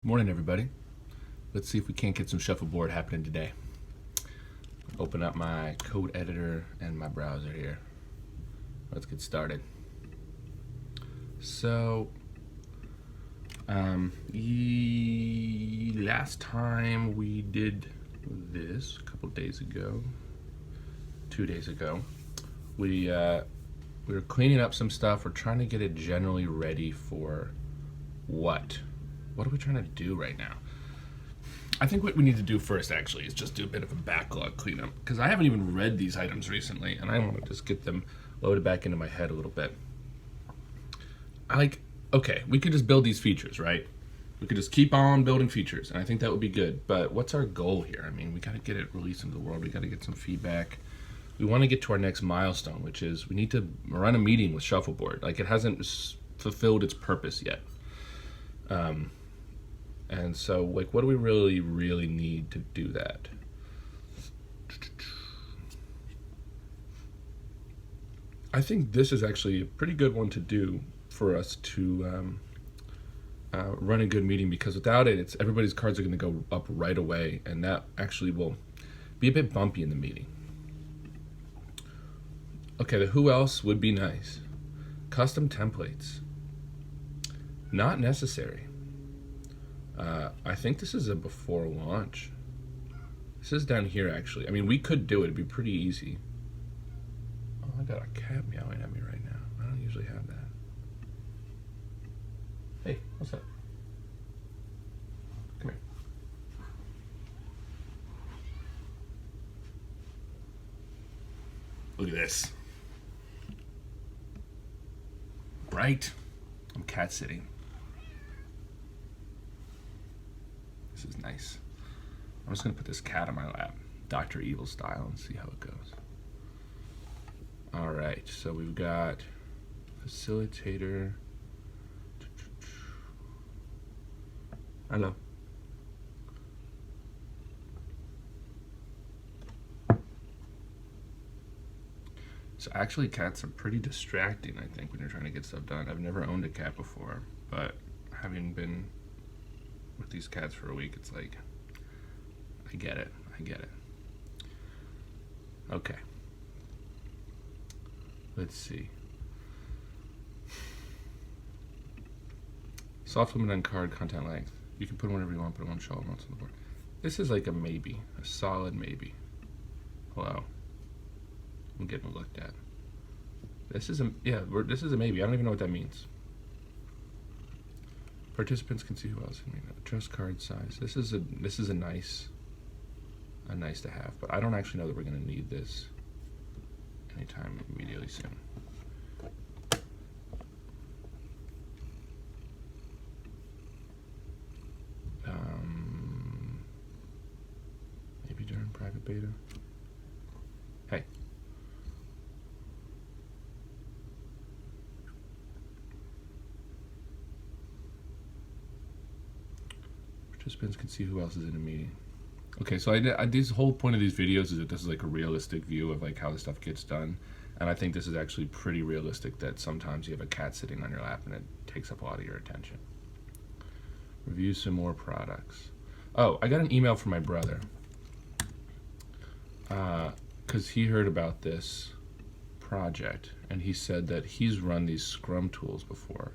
Morning, everybody. Let's see if we can't get some shuffleboard happening today. Open up my code editor and my browser here. Let's get started. So, last time we did this a couple days ago, 2 days ago, we were cleaning up some stuff. We're trying to get it generally ready for what? What are we trying to do right now? I think what we need to do first, actually, is just do a bit of a backlog cleanup, because I haven't even read these items recently, and I want to just get them loaded back into my head a little bit. Okay, we could just build these features, right? We could just keep on building features, and I think that would be good. But what's our goal here? I mean, we got to get it released into the world. We got to get some feedback. We want to get to our next milestone, which is we need to run a meeting with Shuffleboard. Like, it hasn't fulfilled its purpose yet. And so, like, what do we really need to do that? I think this is actually a pretty good one to do for us to run a good meeting, because without it, everybody's cards are going to go up right away, and that actually will be a bit bumpy in the meeting. Okay, the who else would be nice. Custom templates. Not necessary. I think this is a before launch. This is down here, actually. I mean, we could do it. It'd be pretty easy. Oh, I got a cat meowing at me right now. I don't usually have that. Hey, what's up? Come here. Look at this. Right? I'm cat sitting. This is nice. I'm just going to put this cat on my lap, Dr. Evil style, and see how it goes. All right, so we've got facilitator. Hello. So actually, cats are pretty distracting, I think, when you're trying to get stuff done. I've never owned a cat before, but having been with these cats for a week, it's like, I get it. Okay. Let's see. Soft limit on card content length. You can put whatever you want, but it won't show amounts on the board. This is like a maybe, a solid maybe. Hello. I'm getting looked at. This is a maybe. I don't even know what that means. Participants can see who else. I mean, adjust card size. This is a nice to have, but I don't actually know that we're going to need this anytime immediately soon. Maybe during private beta. Hey. Participants can see who else is in a meeting. Okay, so this whole point of these videos is that this is like a realistic view of like how the stuff gets done, and I think this is actually pretty realistic that sometimes you have a cat sitting on your lap and it takes up a lot of your attention. Review some more products. Oh, I got an email from my brother because he heard about this project and he said that he's run these Scrum tools before.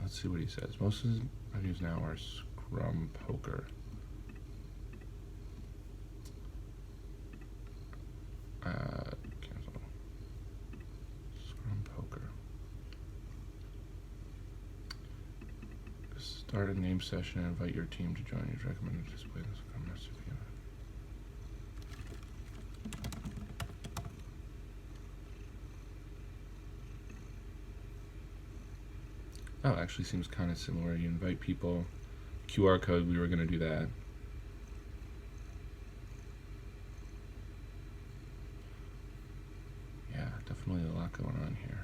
Let's see what he says. Most of his reviews now are Scrum Poker. Cancel. Scrum Poker. Start a name session and invite your team to join. It's recommended to display the Scrum recipe. Oh, it actually seems kind of similar. You invite people. QR code, we were going to do that. Yeah, definitely a lot going on here.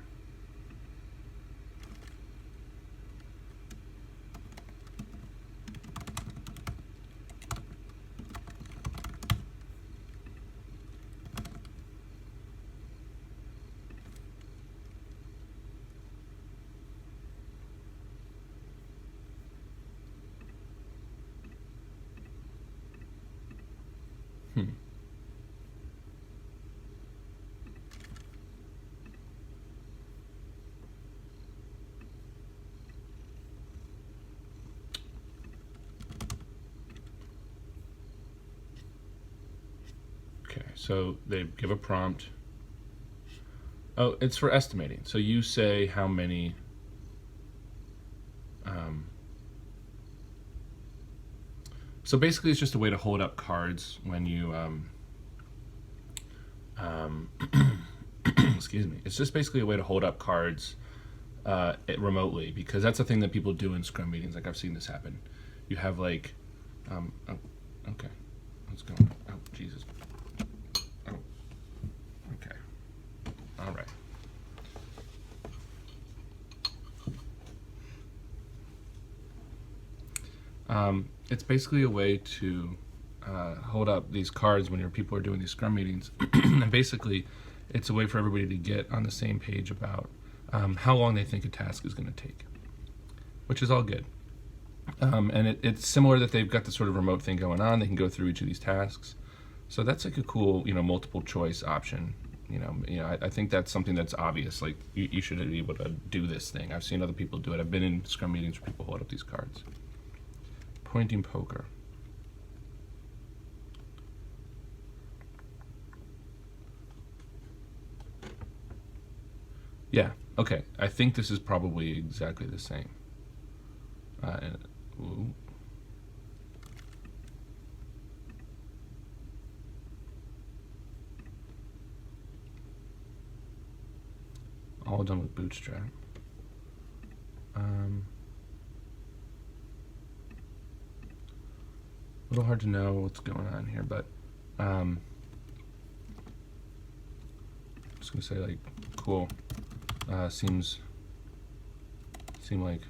So they give a prompt. Oh, it's for estimating. So you say how many. So basically, it's just a way to hold up cards when you. Excuse me. It's just basically a way to hold up cards remotely, because that's the thing that people do in Scrum meetings. Like, I've seen this happen. You have like, oh, okay, what's going on? Oh, Jesus. Oh, okay, all right. It's basically a way to hold up these cards when your people are doing these Scrum meetings, and basically, it's a way for everybody to get on the same page about how long they think a task is going to take, which is all good. And it's similar that they've got this sort of remote thing going on. They can go through each of these tasks. So that's like a cool, multiple choice option. I think that's something that's obvious. Like, you should be able to do this thing. I've seen other people do it. I've been in Scrum meetings where people hold up these cards. Pointing poker. Yeah, okay. I think this is probably exactly the same. Ooh. All done with Bootstrap. A little hard to know what's going on here, but I'm just gonna say, like, cool. Seem like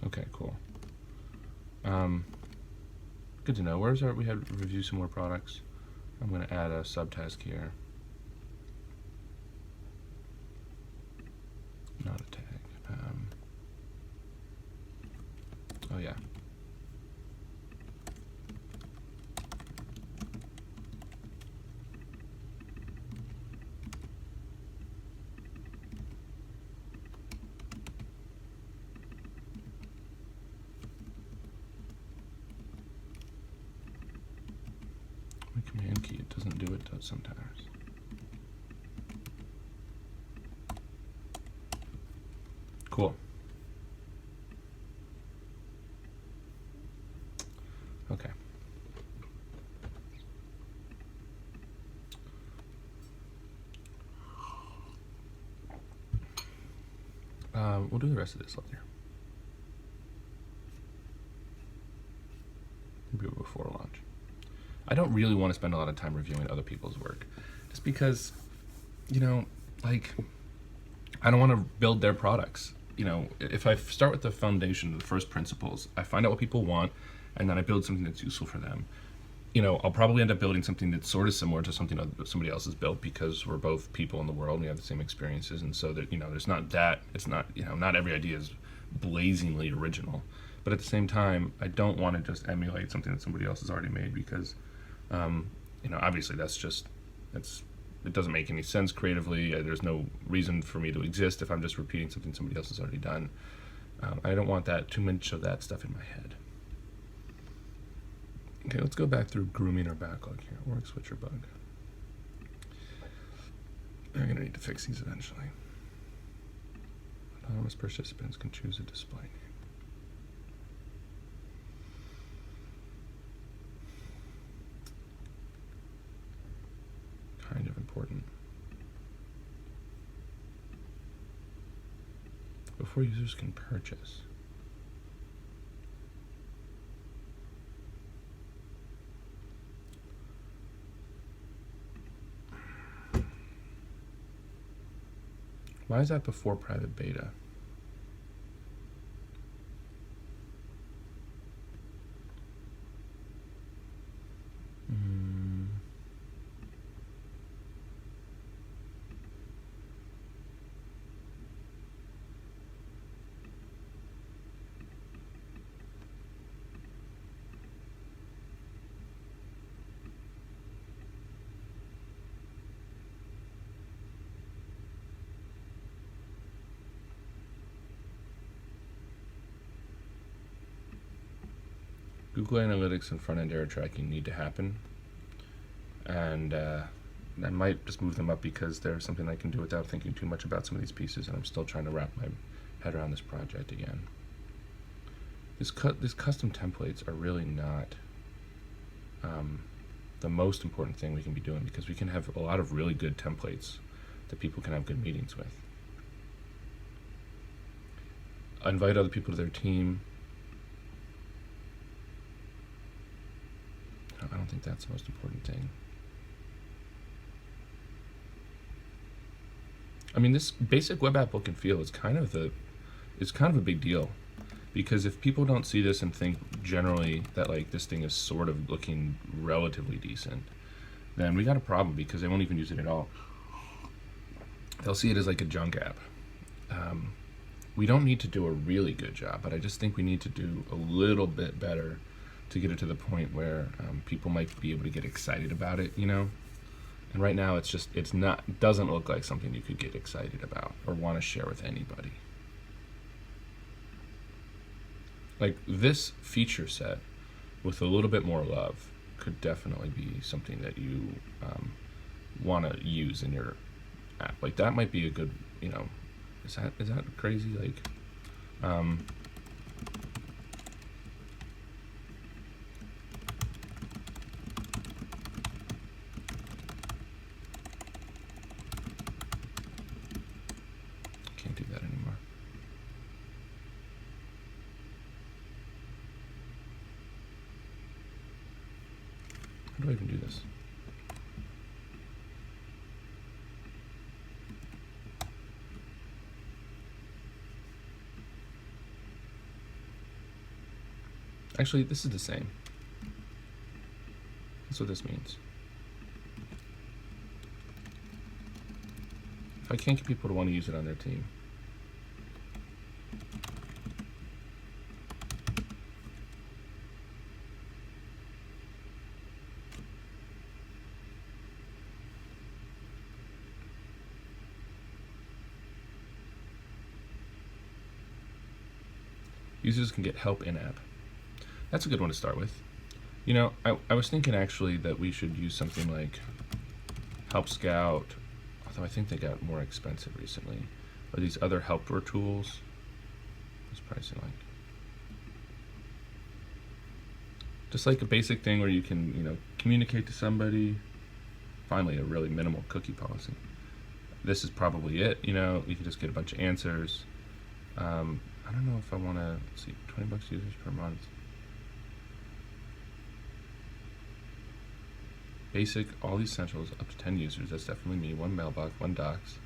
okay, cool. Good to know. Where's we had review some more products. I'm going to add a subtask here. Not a tag. Oh yeah. Command key, it doesn't do it sometimes. Cool. Okay. We'll do the rest of this later. Maybe before launch. I don't really want to spend a lot of time reviewing other people's work, just because, like, I don't want to build their products. If I start with the foundation, the first principles, I find out what people want, and then I build something that's useful for them. I'll probably end up building something that's sort of similar to something that somebody else has built, because we're both people in the world and we have the same experiences, and so that there's not that, it's not, not every idea is blazingly original, but at the same time, I don't want to just emulate something that somebody else has already made, because obviously it doesn't make any sense creatively. There's no reason for me to exist if I'm just repeating something somebody else has already done. I don't want too much of that stuff in my head. Okay, let's go back through grooming our backlog here. Org switcher bug. They're going to need to fix these eventually. Anonymous participants can choose a display name. Kind of important. Before users can purchase. Why is that before private beta? Google Analytics and front-end error tracking need to happen, and I might just move them up because they're something I can do without thinking too much about some of these pieces, and I'm still trying to wrap my head around this project again. These custom templates are really not the most important thing we can be doing, because we can have a lot of really good templates that people can have good meetings with. Invite other people to their team. I don't think that's the most important thing. I mean, this basic web app look and feel is kind of a big deal, because if people don't see this and think generally that like this thing is sort of looking relatively decent, then we got a problem, because they won't even use it at all. They'll see it as like a junk app. We don't need to do a really good job, but I just think we need to do a little bit better to get it to the point where people might be able to get excited about it, you know? And right now it doesn't look like something you could get excited about or want to share with anybody. Like this feature set with a little bit more love could definitely be something that you want to use in your app. Like that might be a good, you know, is that crazy? Like, can't do that anymore. How do I even do this? Actually, this is the same. That's what this means. If I can't get people to want to use it on their team, users can get help in-app. That's a good one to start with. You know, I was thinking actually that we should use something like Help Scout, although I think they got more expensive recently, or these other helper tools. What's pricing like? Just like a basic thing where you can, you know, communicate to somebody. Finally, a really minimal cookie policy. This is probably it. You know, you can just get a bunch of answers. I don't know if I want to see $20 users per month. Basic, all these essentials, up to 10 users. That's definitely me. 1 mailbox, 1 docs,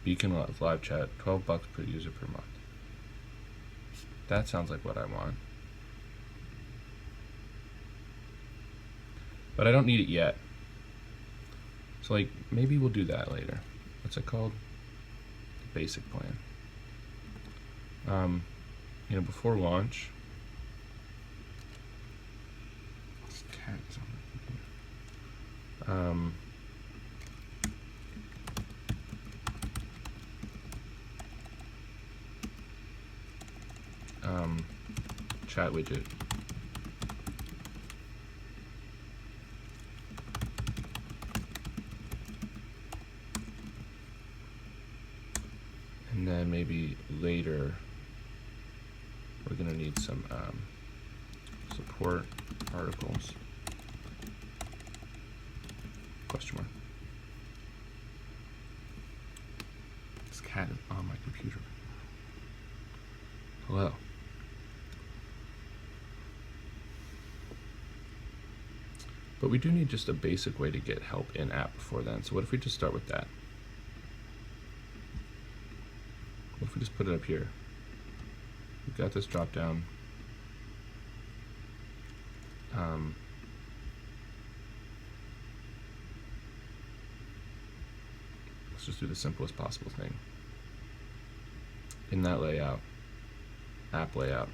beacon live chat, $12 per user per month. That sounds like what I want. But I don't need it yet. So like, maybe we'll do that later. What's it called? The basic plan. You know, before launch. This cat is on my computer. Chat widget. And then maybe later we're going to need some support articles. Question mark. This cat is on my computer. Hello. But we do need just a basic way to get help in app before then. So what if we just start with that? What if we just put it up here? We've got this drop down. Let's just do the simplest possible thing. In that layout, app layout.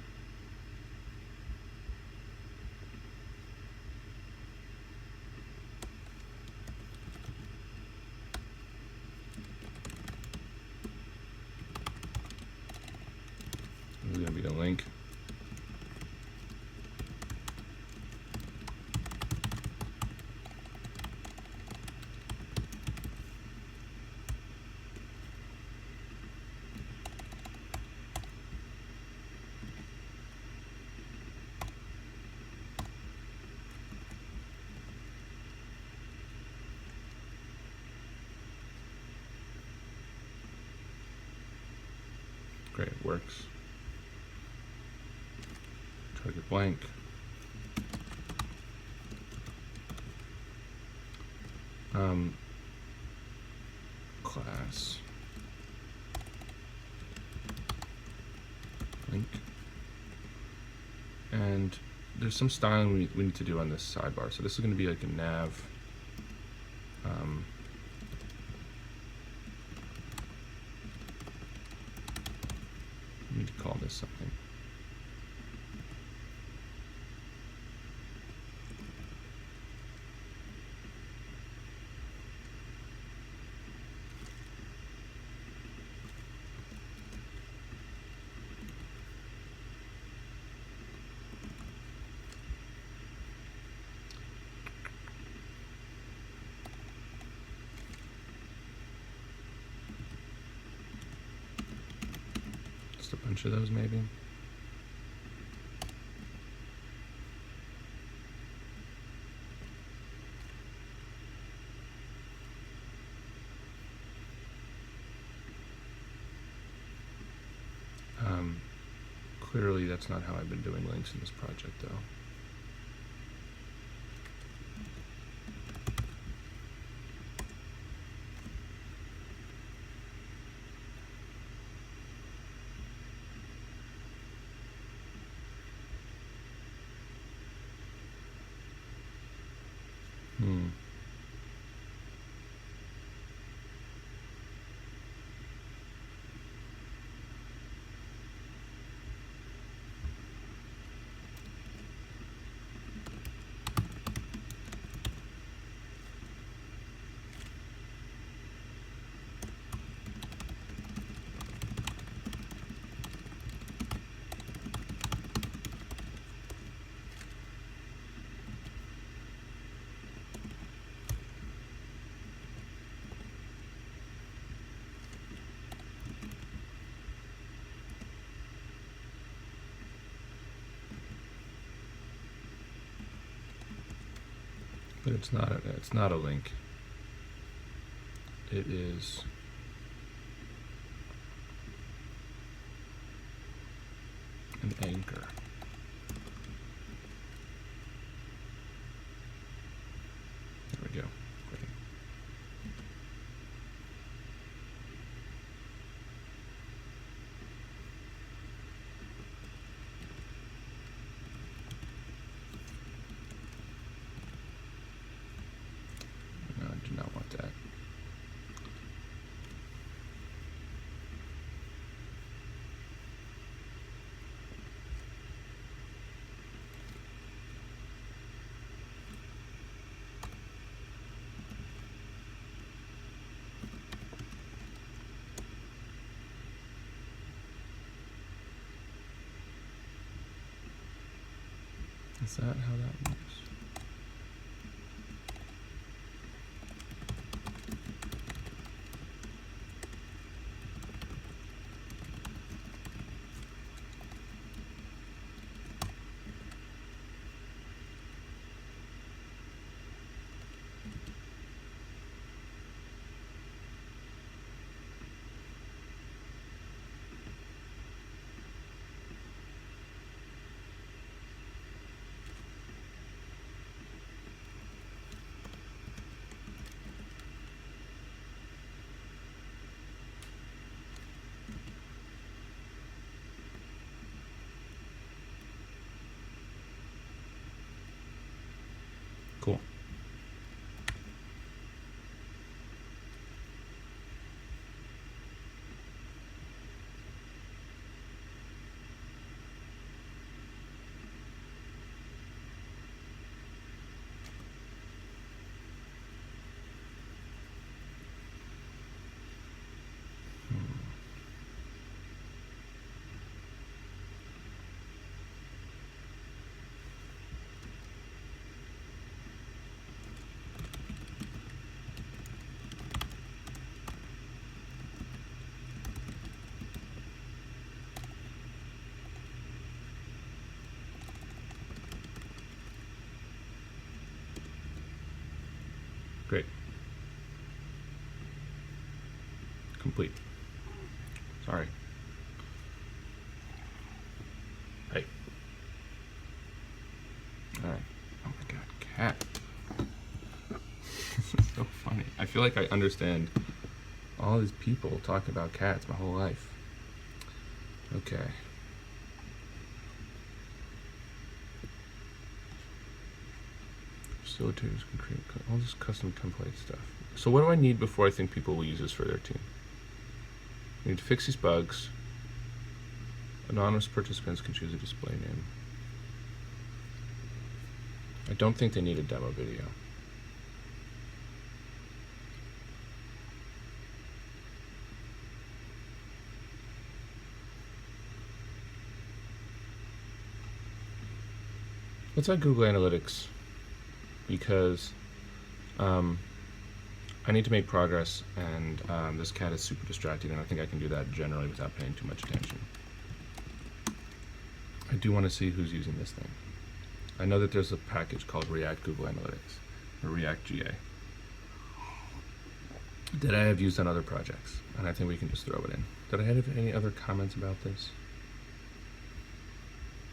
This is going to be the link. Great, it works. Target blank. Class link. And there's some styling we need to do on this sidebar. So this is going to be like a nav. We need to call this something. Just a bunch of those maybe. Clearly that's not how I've been doing links in this project though. But it's not a link. It is an anchor. There we go. Great. No, I do not want that. Is that how that works? Cool. Great. Complete. Sorry. cat. This is so funny. I feel like I understand all these people talking about cats my whole life. Okay. Facilitators can create all this custom template stuff. So what do I need before I think people will use this for their team? I need to fix these bugs. Anonymous participants can choose a display name. I don't think they need a demo video. Let's add Google Analytics because I need to make progress, and this cat is super distracting, and I think I can do that generally without paying too much attention. I do want to see who's using this thing. I know that there's a package called React Google Analytics, or React GA, that I have used on other projects, and I think we can just throw it in. Did I have any other comments about this?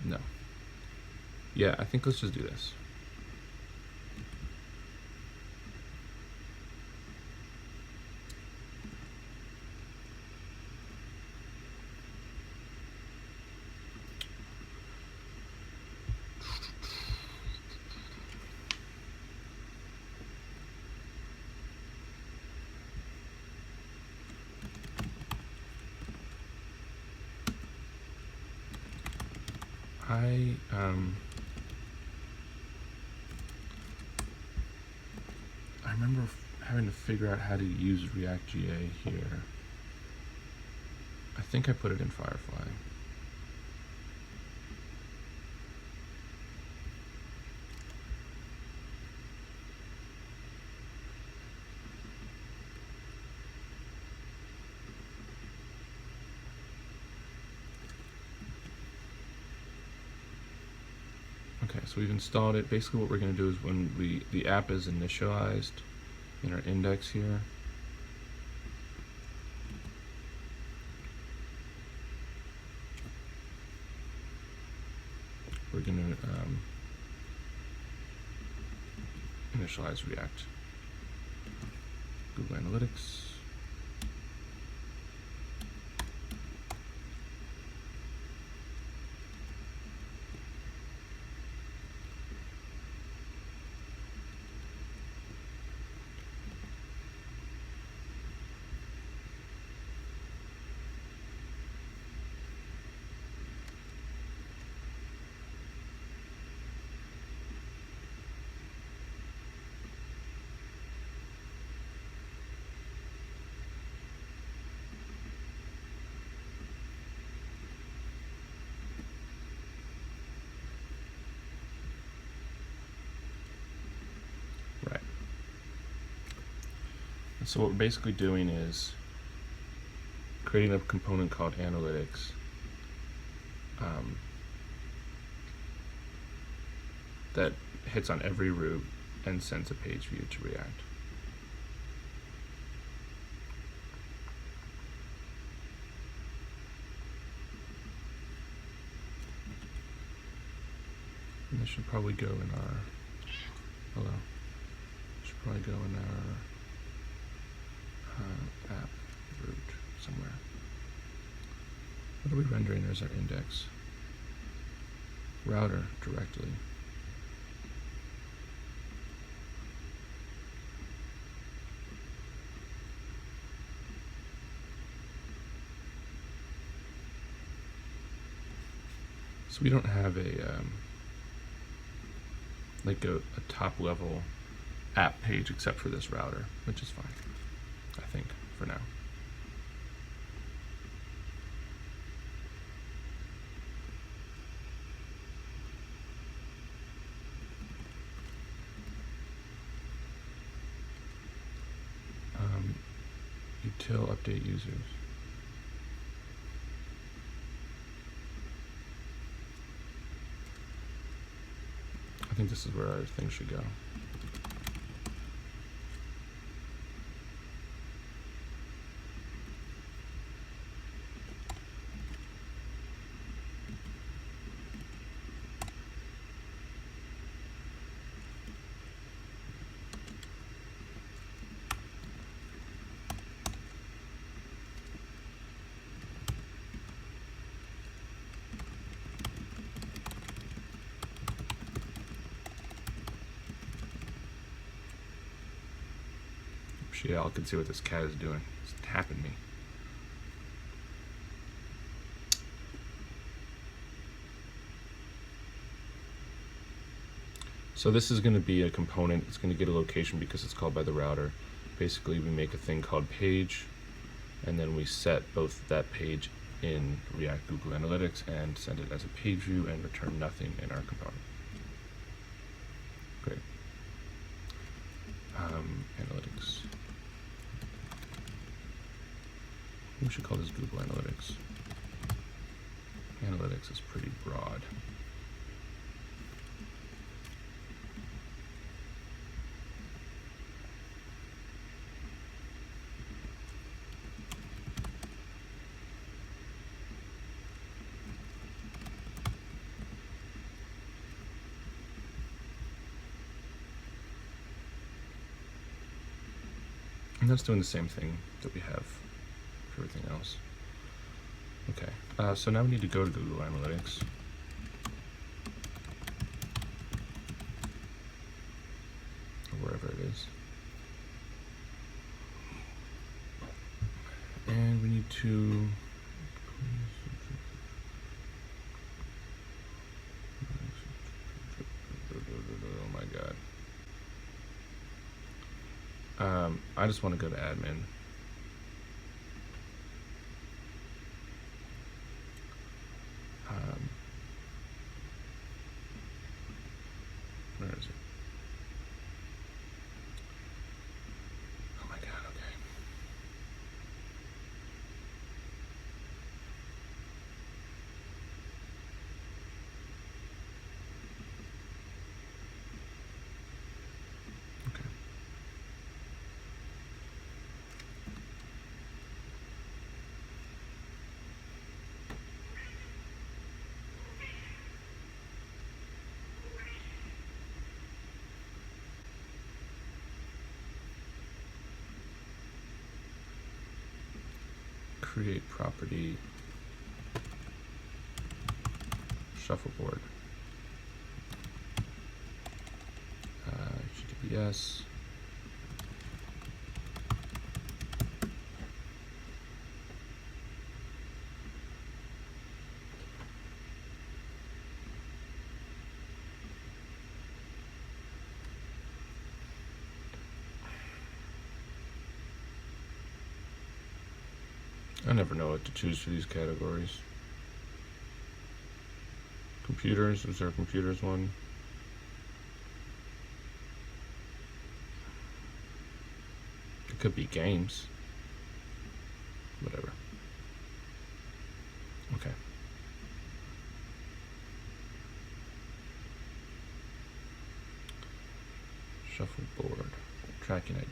No. Yeah, I think let's just do this. I remember having to figure out how to use React GA here. I think I put it in Firefly. Okay, so we've installed it. Basically what we're going to do is when the app is initialized in our index here, we're going to initialize React Google Analytics. So what we're basically doing is creating a component called Analytics that hits on every route and sends a page view to React. And this should probably go in our, should probably go in our app root somewhere. What are we rendering as our index? Router directly. So we don't have a like a top level app page except for this router, which is fine, I think, for now. Util update users. I think this is where our thing should go. wish y'all could see what this cat is doing. It's tapping me. So this is going to be a component. It's going to get a location because it's called by the router. Basically, we make a thing called page, and then we set both that page in React Google Analytics and send it as a page view and return nothing in our component. Great. Analytics. We should call this Google Analytics. Analytics is pretty broad. And that's doing the same thing that we have for everything else. Okay, so now we need to go to Google Analytics. Or wherever it is. And we need to oh my god. I just want to go to admin. Where is it? Oh my god, okay. Okay. Create property shuffleboard HTTPS I never know what to choose for these categories. Computers, is there a computers one? It could be games. Whatever. Okay. Shuffleboard, tracking ID.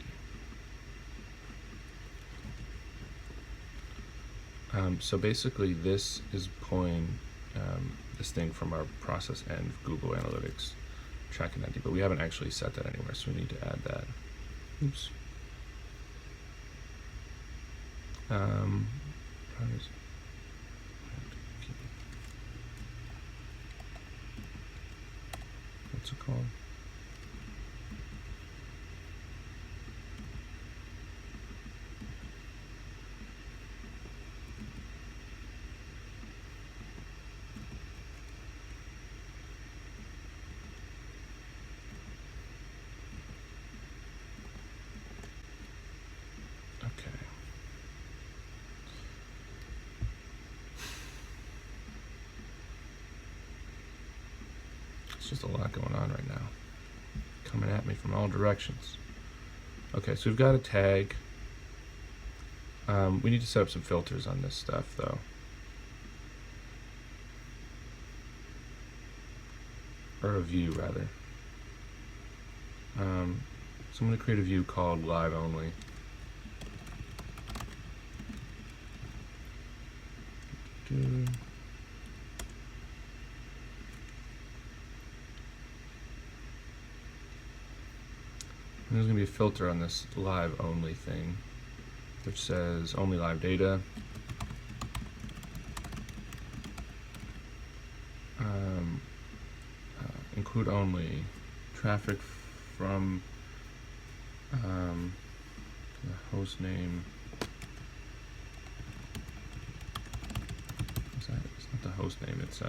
So basically this is pulling this thing from our process end of Google Analytics tracking ID, but we haven't actually set that anywhere, so we need to add that. Oops. How is it? What's it called? Okay. It's just a lot going on right now. Coming at me from all directions. Okay, so we've got a tag. We need to set up some filters on this stuff though. Or a view rather. So I'm going to create a view called live only. And there's going to be a filter on this live only thing, which says only live data. Include only traffic from The host name. What's that? It's not the host name. It's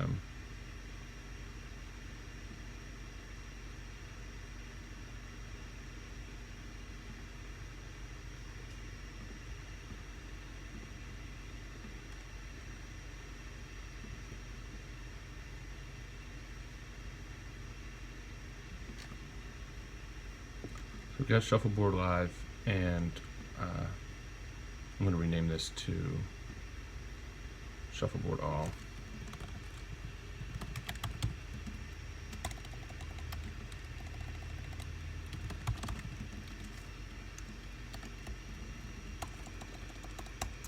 we've got Shuffleboard Live, and I'm going to rename this to Shuffleboard All.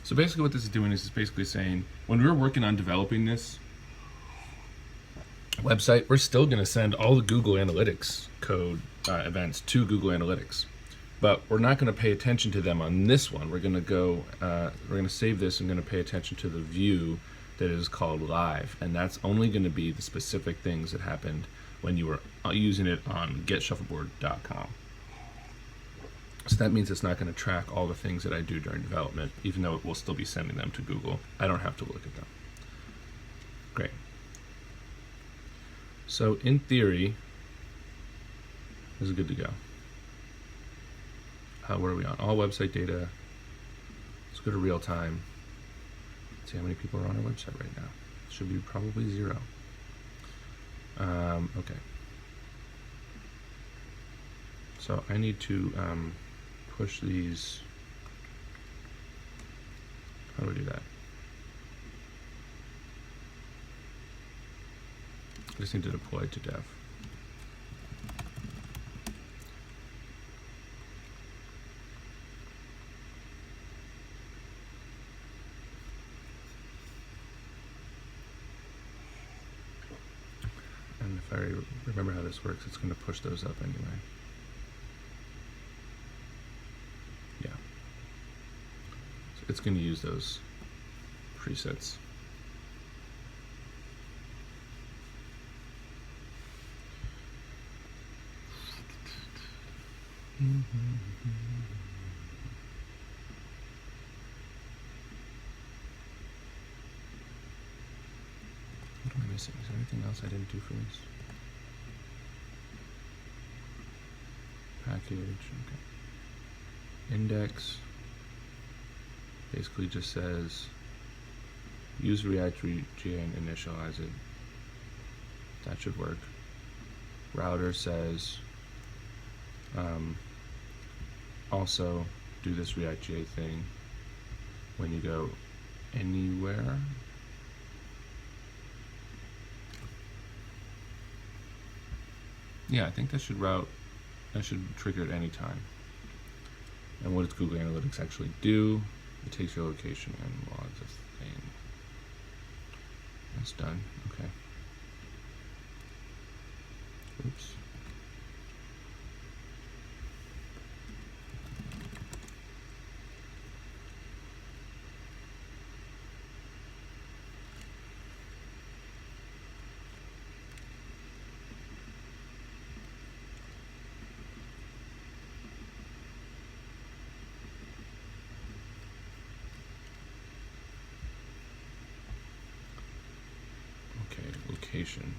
So basically what this is doing is it's basically saying, when we were working on developing this website, we're still going to send all the Google Analytics code events to Google Analytics, but we're not going to pay attention to them on this one. We're going to go, we're going to save this and going to pay attention to the view that is called live, and that's only going to be the specific things that happened when you were using it on getshuffleboard.com. So that means it's not going to track all the things that I do during development, even though it will still be sending them to Google. I don't have to look at them. Great. So in theory, this is good to go. Where are we on? All website data. Let's go to real time. See how many people are on our website right now. Should be probably 0. Okay. So I need to push these. How do I do that? I just need to deploy to dev. And if I remember how this works, it's going to push those up anyway. Yeah. So it's going to use those presets. What am I missing? Is there anything else I didn't do for this? Package, okay. Index basically just says use React.js and initialize it. That should work. Router says also do this React.js thing when you go anywhere. Yeah, I think that should trigger at any time. And what does Google Analytics actually do? It takes your location and logs a thing. That's done. Okay. Oops. Location.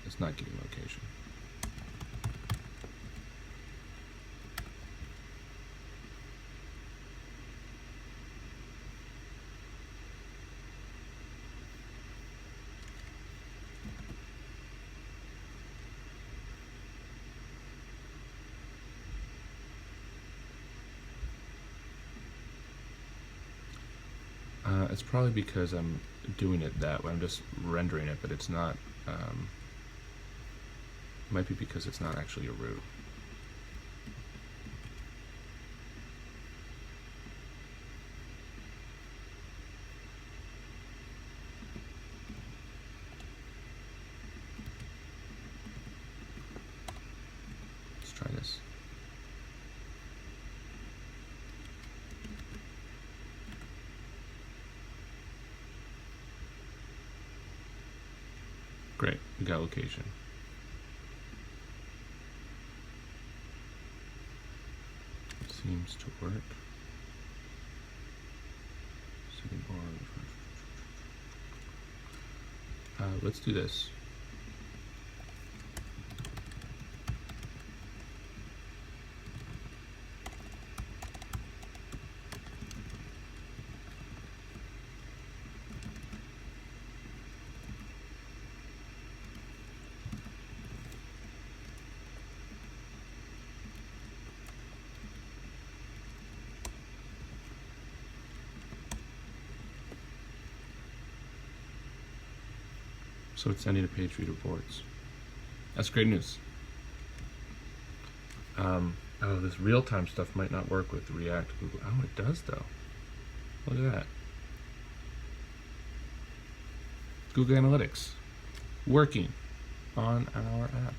It's not getting location. It's probably because I'm doing it that way. I'm just rendering it, but it's not. It might be because it's not actually a root. Let's try this. Great, we got location. seems to work. Let's do this. So it's sending a page read reports. That's great news. Oh, this real-time stuff might not work with React Google. Oh, it does though. Look at that. Google Analytics working on our app.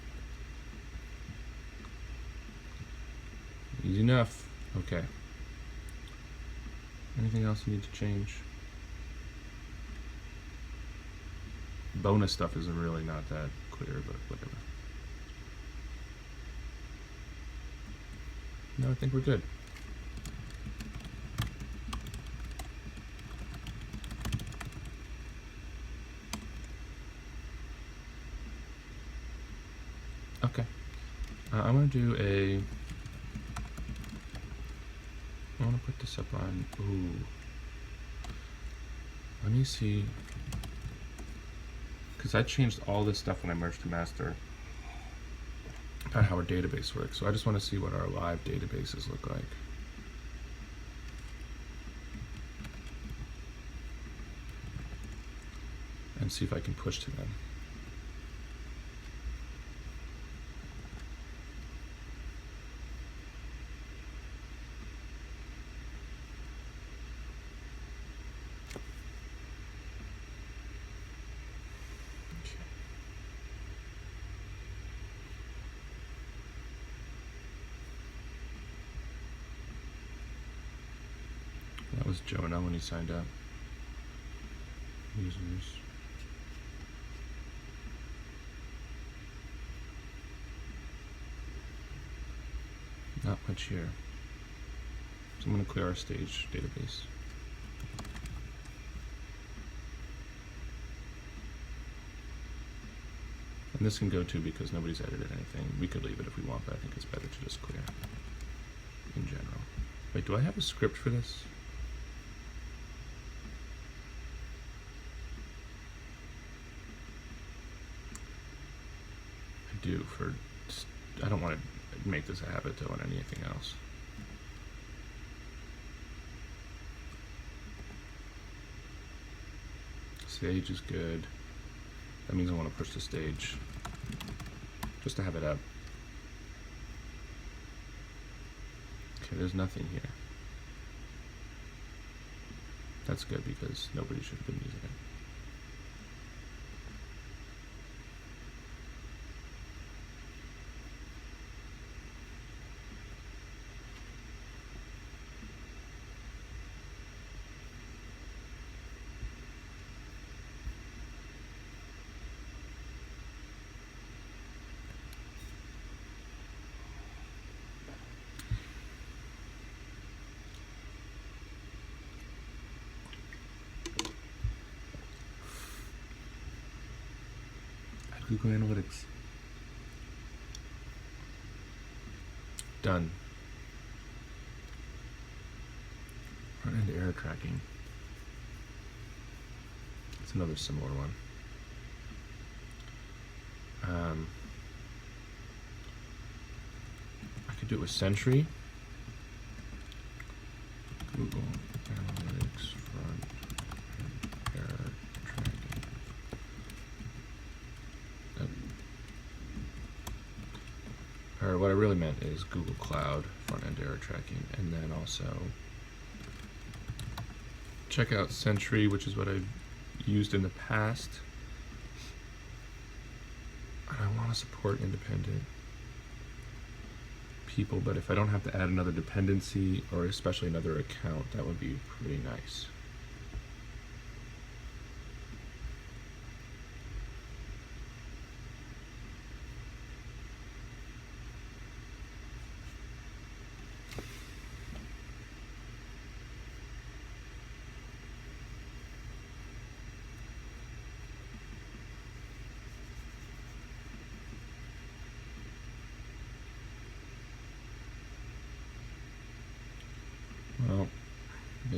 Easy enough. Okay. Anything else you need to change? Bonus stuff is really not that clear, but whatever. No, I think we're good. Okay. I'm going to do I want to put this up on, let me see. Because I changed all this stuff when I merged to master about how our database works. So I just want to see what our live databases look like. And see if I can push to them. That was Jonah when he signed up. Users. Not much here. So I'm going to clear our stage database. And this can go too because nobody's edited anything. We could leave it if we want, but I think it's better to just clear in general. Wait, do I have a script for this? I do for, I don't want to make this a habit though on anything else. Stage is good. That means I want to push the stage just to have it up. Okay, there's nothing here. That's good because nobody should have been using it. Google Analytics. Done. Front-end error tracking. It's another similar one. I could do it with Sentry. Google Analytics front-end error tracking. Or what I really meant is Google Cloud front-end error tracking, and then also check out Sentry, which is what I've used in the past. And I want to support independent people, but if I don't have to add another dependency or especially another account, that would be pretty nice.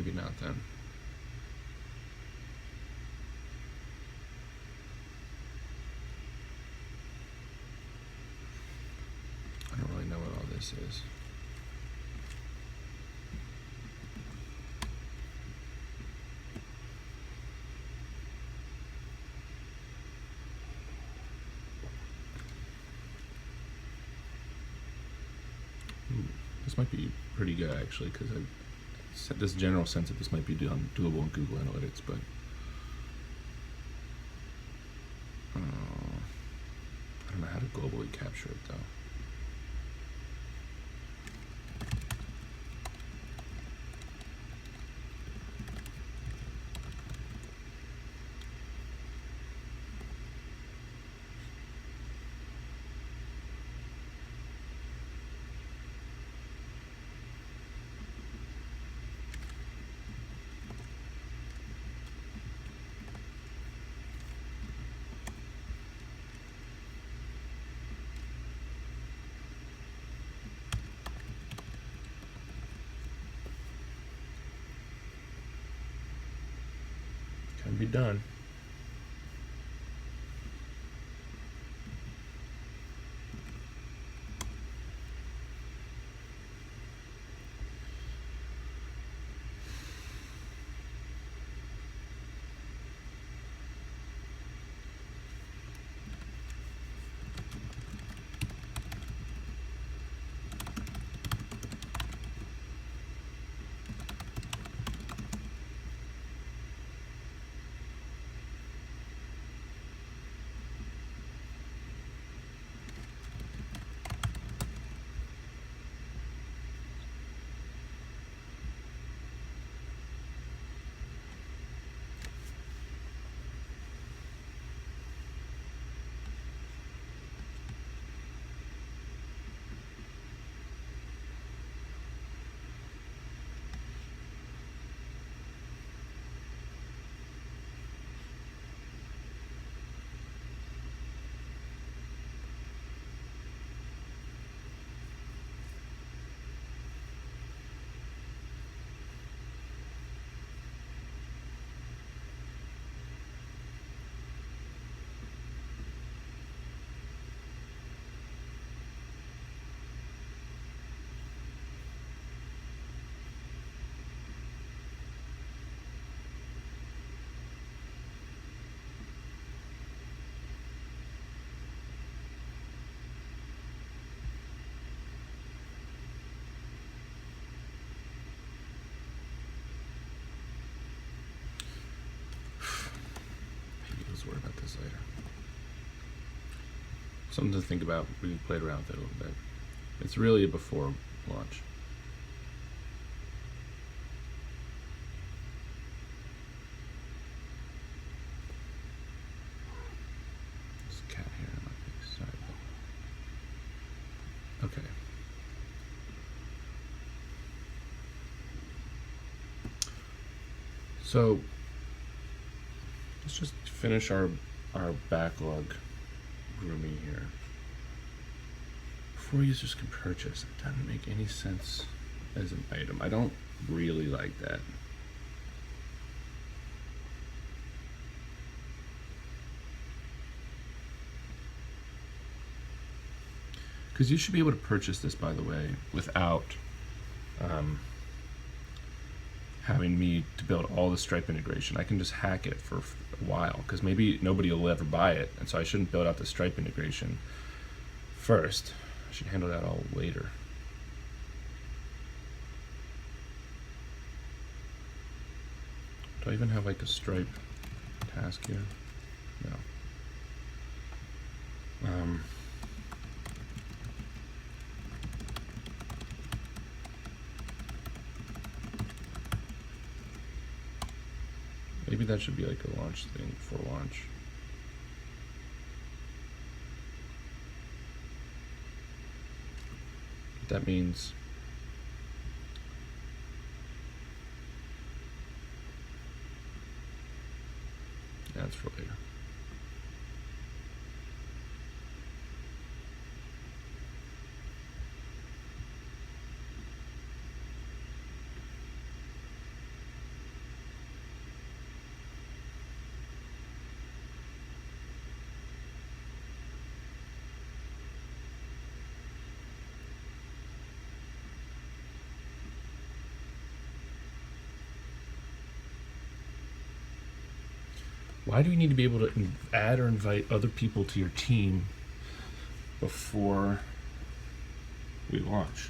maybe not then. I don't really know what all this is. This might be pretty good actually, because I set this general sense that this might be doable in Google Analytics, but I don't know how to globally capture it though. Can be done. Worry about this later. Something to think about. We played around with it a little bit. It's really a before launch. There's a cat here in my face. Sorry. Okay. So let's just finish our backlog grooming here. Before users can purchase, it doesn't make any sense as an item. I don't really like that. Because you should be able to purchase this, by the way, without having me to build all the Stripe integration. I can just hack it for a while, because maybe nobody will ever buy it, and so I shouldn't build out the Stripe integration first. I should handle that all later. Do I even have like a Stripe task here? No. Maybe that should be like a launch thing for launch. That means that's for later. Why do you need to be able to add or invite other people to your team before we launch?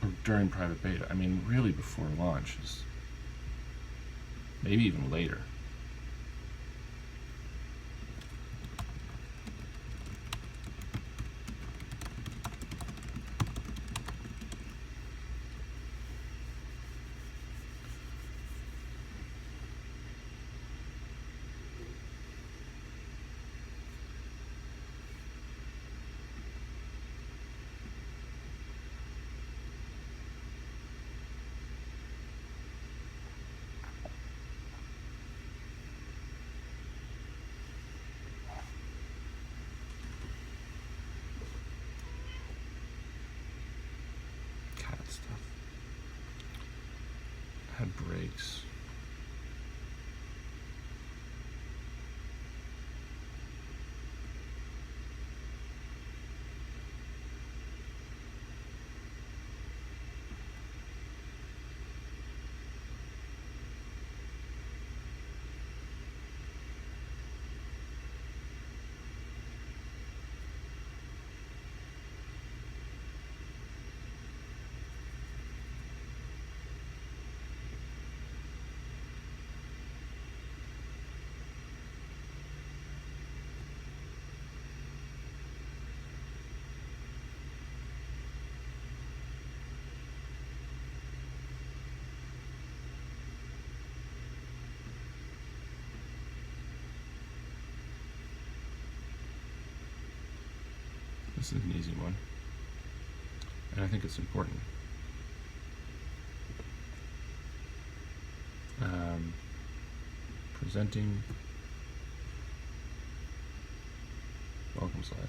Or during private beta? I mean, really before launch is maybe even later. Stuff. Had breaks. This is an easy one, and I think it's important. Presenting welcome slide.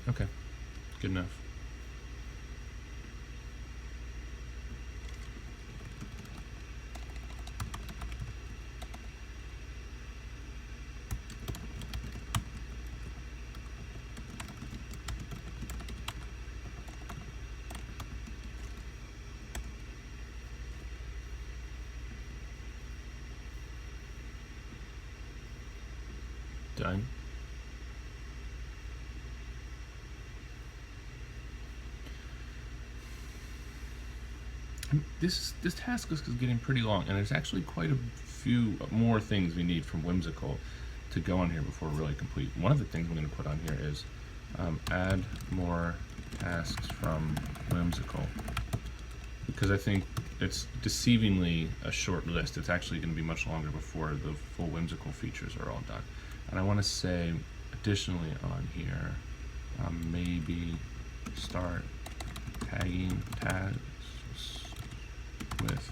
Okay, good enough. done. This task list is getting pretty long, and there's actually quite a few more things we need from Whimsical to go on here before we're really complete. One of the things I'm going to put on here is add more tasks from Whimsical, because I think it's deceivingly a short list. It's actually going to be much longer before the full Whimsical features are all done. And I want to say additionally on here, maybe start tagging tags with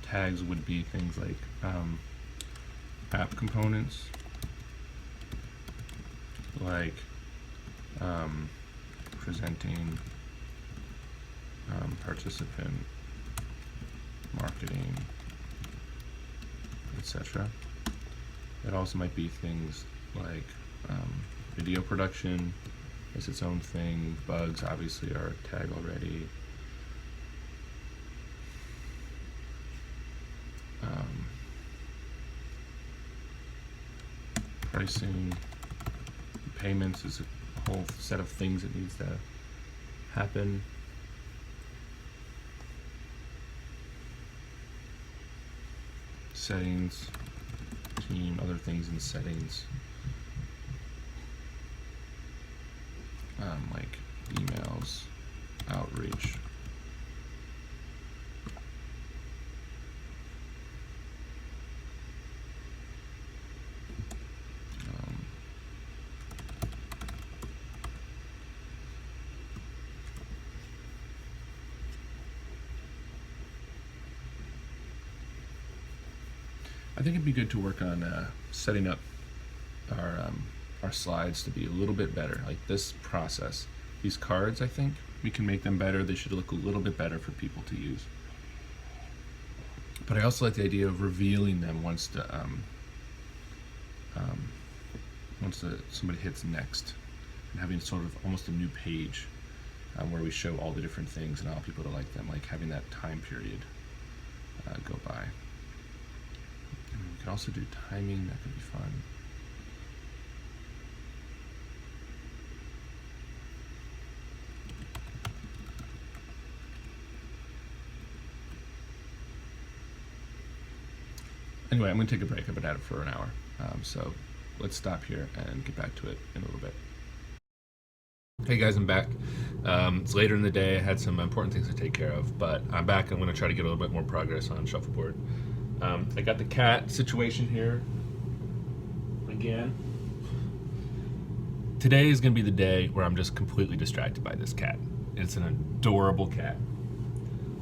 tags would be things like app components, like presenting, participant, marketing, etc. It also might be things like video production is its own thing. Bugs obviously are a tag already. Pricing, payments is a whole set of things that needs to happen. Settings, team, other things in settings, like emails, outreach. I think it'd be good to work on setting up our slides to be a little bit better. Like this process, these cards, I think we can make them better. They should look a little bit better for people to use. But I also like the idea of revealing them once somebody hits next, and having sort of almost a new page where we show all the different things and allow people to like them, like having that time period go by. We could also do timing, that could be fun. Anyway, I'm going to take a break. I've been at it for an hour. So let's stop here and get back to it in a little bit. Hey guys, I'm back. It's later in the day. I had some important things to take care of, but I'm back. I'm going to try to get a little bit more progress on Shuffleboard. I got the cat situation here again. Today is going to be the day where I'm just completely distracted by this cat. It's an adorable cat,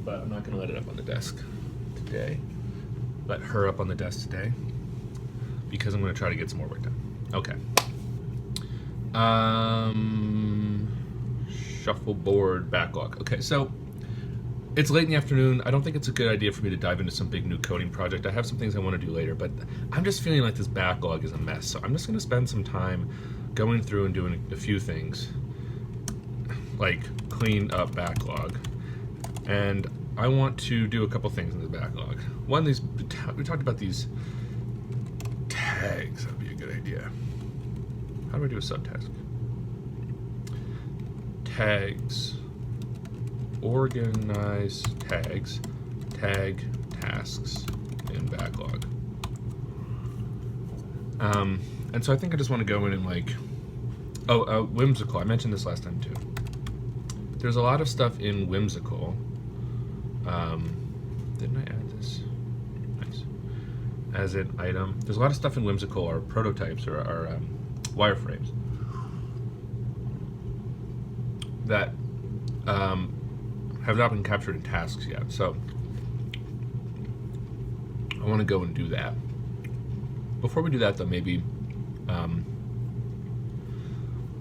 but I'm not going to let it up on the desk today. Let her up on the desk today because I'm going to try to get some more work done. Okay. Shuffleboard backlog. Okay, so it's late in the afternoon. I don't think it's a good idea for me to dive into some big new coding project. I have some things I want to do later, but I'm just feeling like this backlog is a mess. So I'm just going to spend some time going through and doing a few things, like clean up backlog. And I want to do a couple things in the backlog. One, we talked about these tags. That would be a good idea. How do I do a subtask? Tags. Organize tags. Tag tasks in backlog. And so I think I just want to go in and like, Whimsical. I mentioned this last time too. There's a lot of stuff in Whimsical. Didn't I add this? Nice. As an item. There's a lot of stuff in Whimsical, our prototypes or our wireframes that have not been captured in tasks yet. So I want to go and do that. Before we do that though, maybe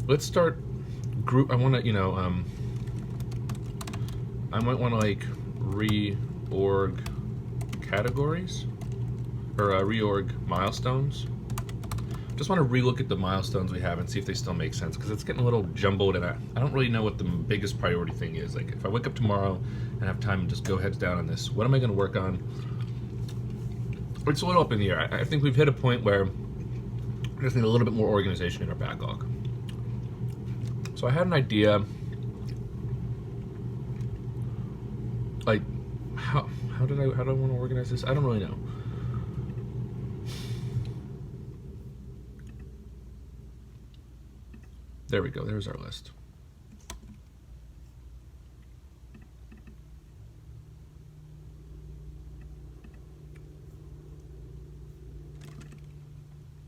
let's start group. I want to, I might want to like reorg categories or reorg milestones. Just want to relook at the milestones we have and see if they still make sense, because it's getting a little jumbled and I don't really know what the biggest priority thing is. Like if I wake up tomorrow and have time and just go heads down on this, what am I going to work on? it's a little up in the air. I think we've hit a point where we just need a little bit more organization in our backlog. So I had an idea, like how do I want to organize this? I don't really know. There we go. There's our list.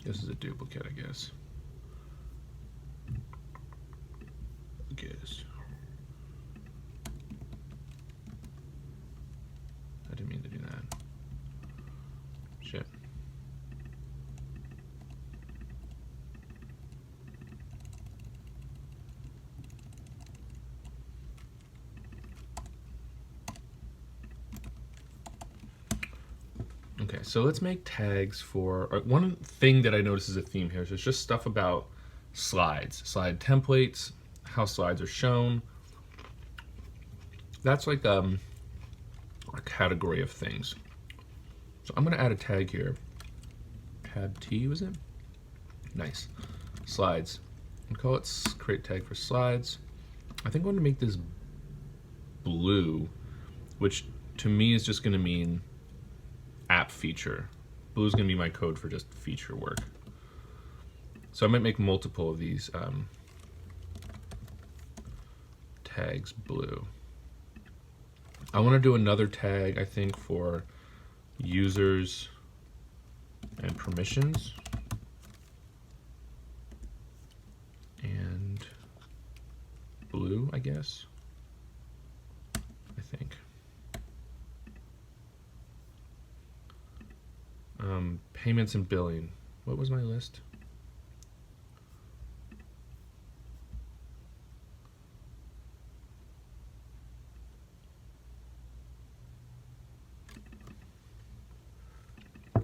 This is a duplicate, I guess. I didn't mean to do that. Shit. Okay, so let's make tags for one thing that I notice is a theme here. So it's just stuff about slides, slide templates, how slides are shown. That's like a category of things. So I'm going to add a tag here. Tab T, was it? Nice. Slides. I'll call it create tag for slides. I think I'm going to make this blue, which to me is just going to mean app feature. Blue is going to be my code for just feature work. So I might make multiple of these tags blue. I want to do another tag, I think, for users and permissions. And blue, I guess. I think. Payments and billing. What was my list?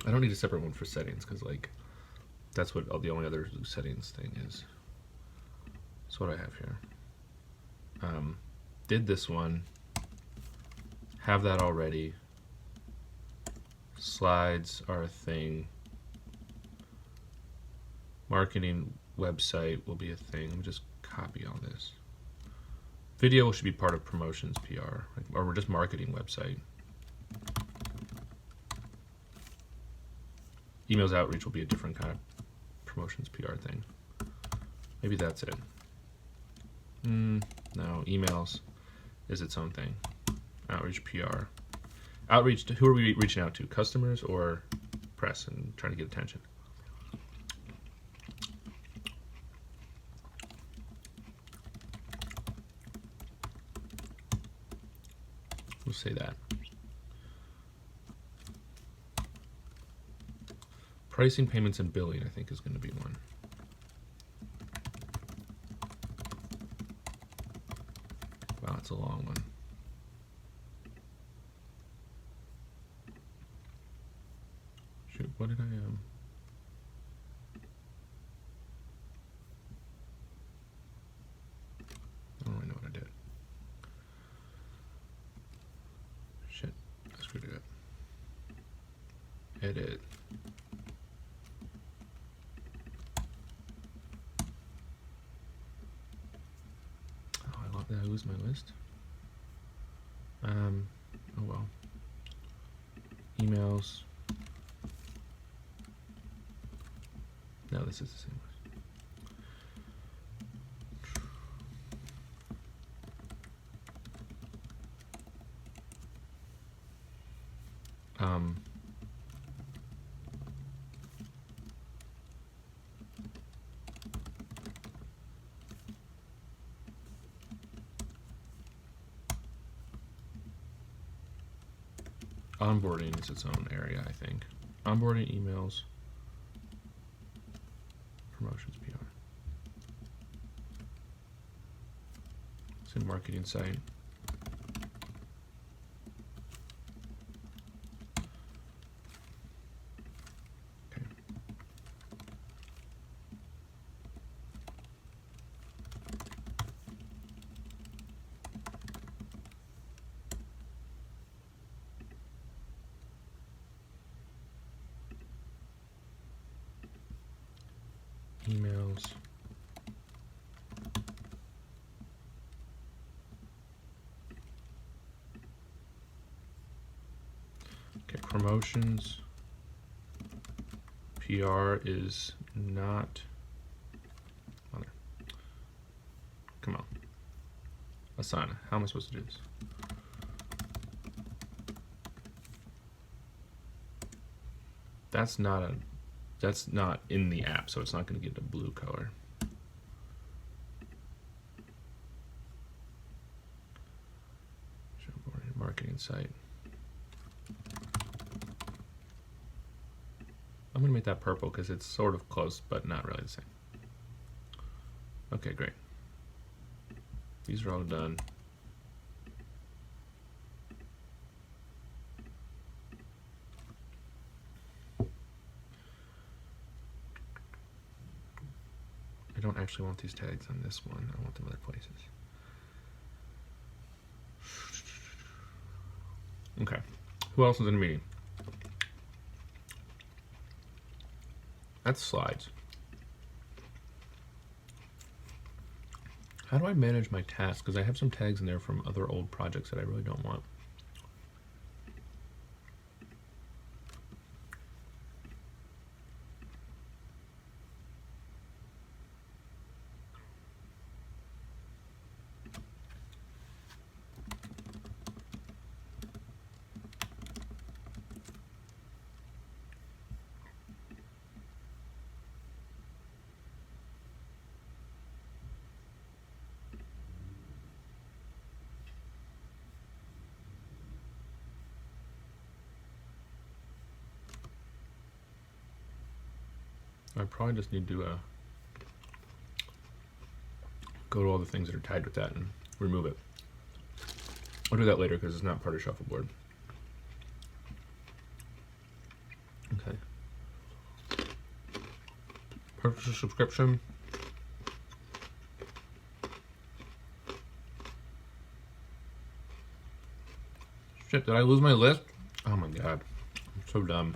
I don't need a separate one for settings because, like, that's what the only other settings thing is. That's what I have here. Did this one, have that already. Slides are a thing. Marketing website will be a thing. Let me just copy all this. Video should be part of promotions PR, or we're just marketing website. Emails outreach will be a different kind of promotions PR thing. Maybe that's it. No, emails is its own thing. Outreach PR. Outreach to, who are we reaching out to? Customers or press and trying to get attention? We'll say that. Pricing, payments, and billing, I think, is going to be one. Wow, it's a long one. Shoot, what did I don't really know what I did. Shit, I screwed it up. Edit. Did I lose my list? Oh well. Emails. No, this is the same list. Onboarding is its own area, I think. Onboarding, emails, promotions, PR. It's in marketing site. Okay. emails. Okay, promotions. PR is not. Come on. Assign. How am I supposed to do this? That's not in the app, so it's not going to get a blue color. Marketing site. I'm going to make that purple because it's sort of close, but not really the same. Okay, great. These are all done. I don't actually want these tags on this one. I want them other places. Okay. Who else is in the meeting? That's slides. How do I manage my tasks? Because I have some tags in there from other old projects that I really don't want. I probably just need to go to all the things that are tied with that and remove it. I'll do that later because it's not part of Shuffleboard. Okay. Purchase a subscription. Shit, did I lose my list? Oh my god. I'm so dumb.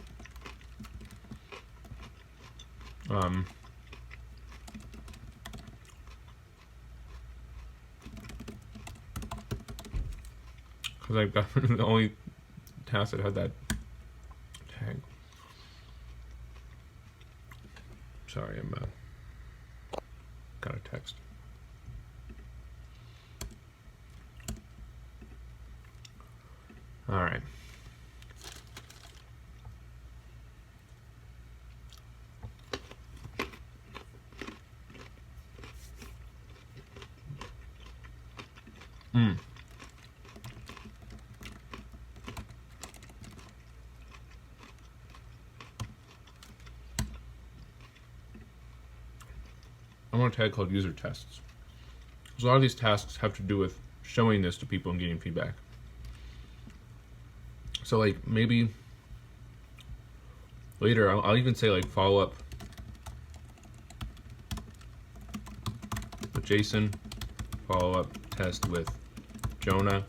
Because I got the only task that had that tag. Sorry, I'm got a text. All right. I want a tag called user tests. So a lot of these tasks have to do with showing this to people and getting feedback. So like maybe later I'll even say like follow up with Jason, follow up test with Jonah,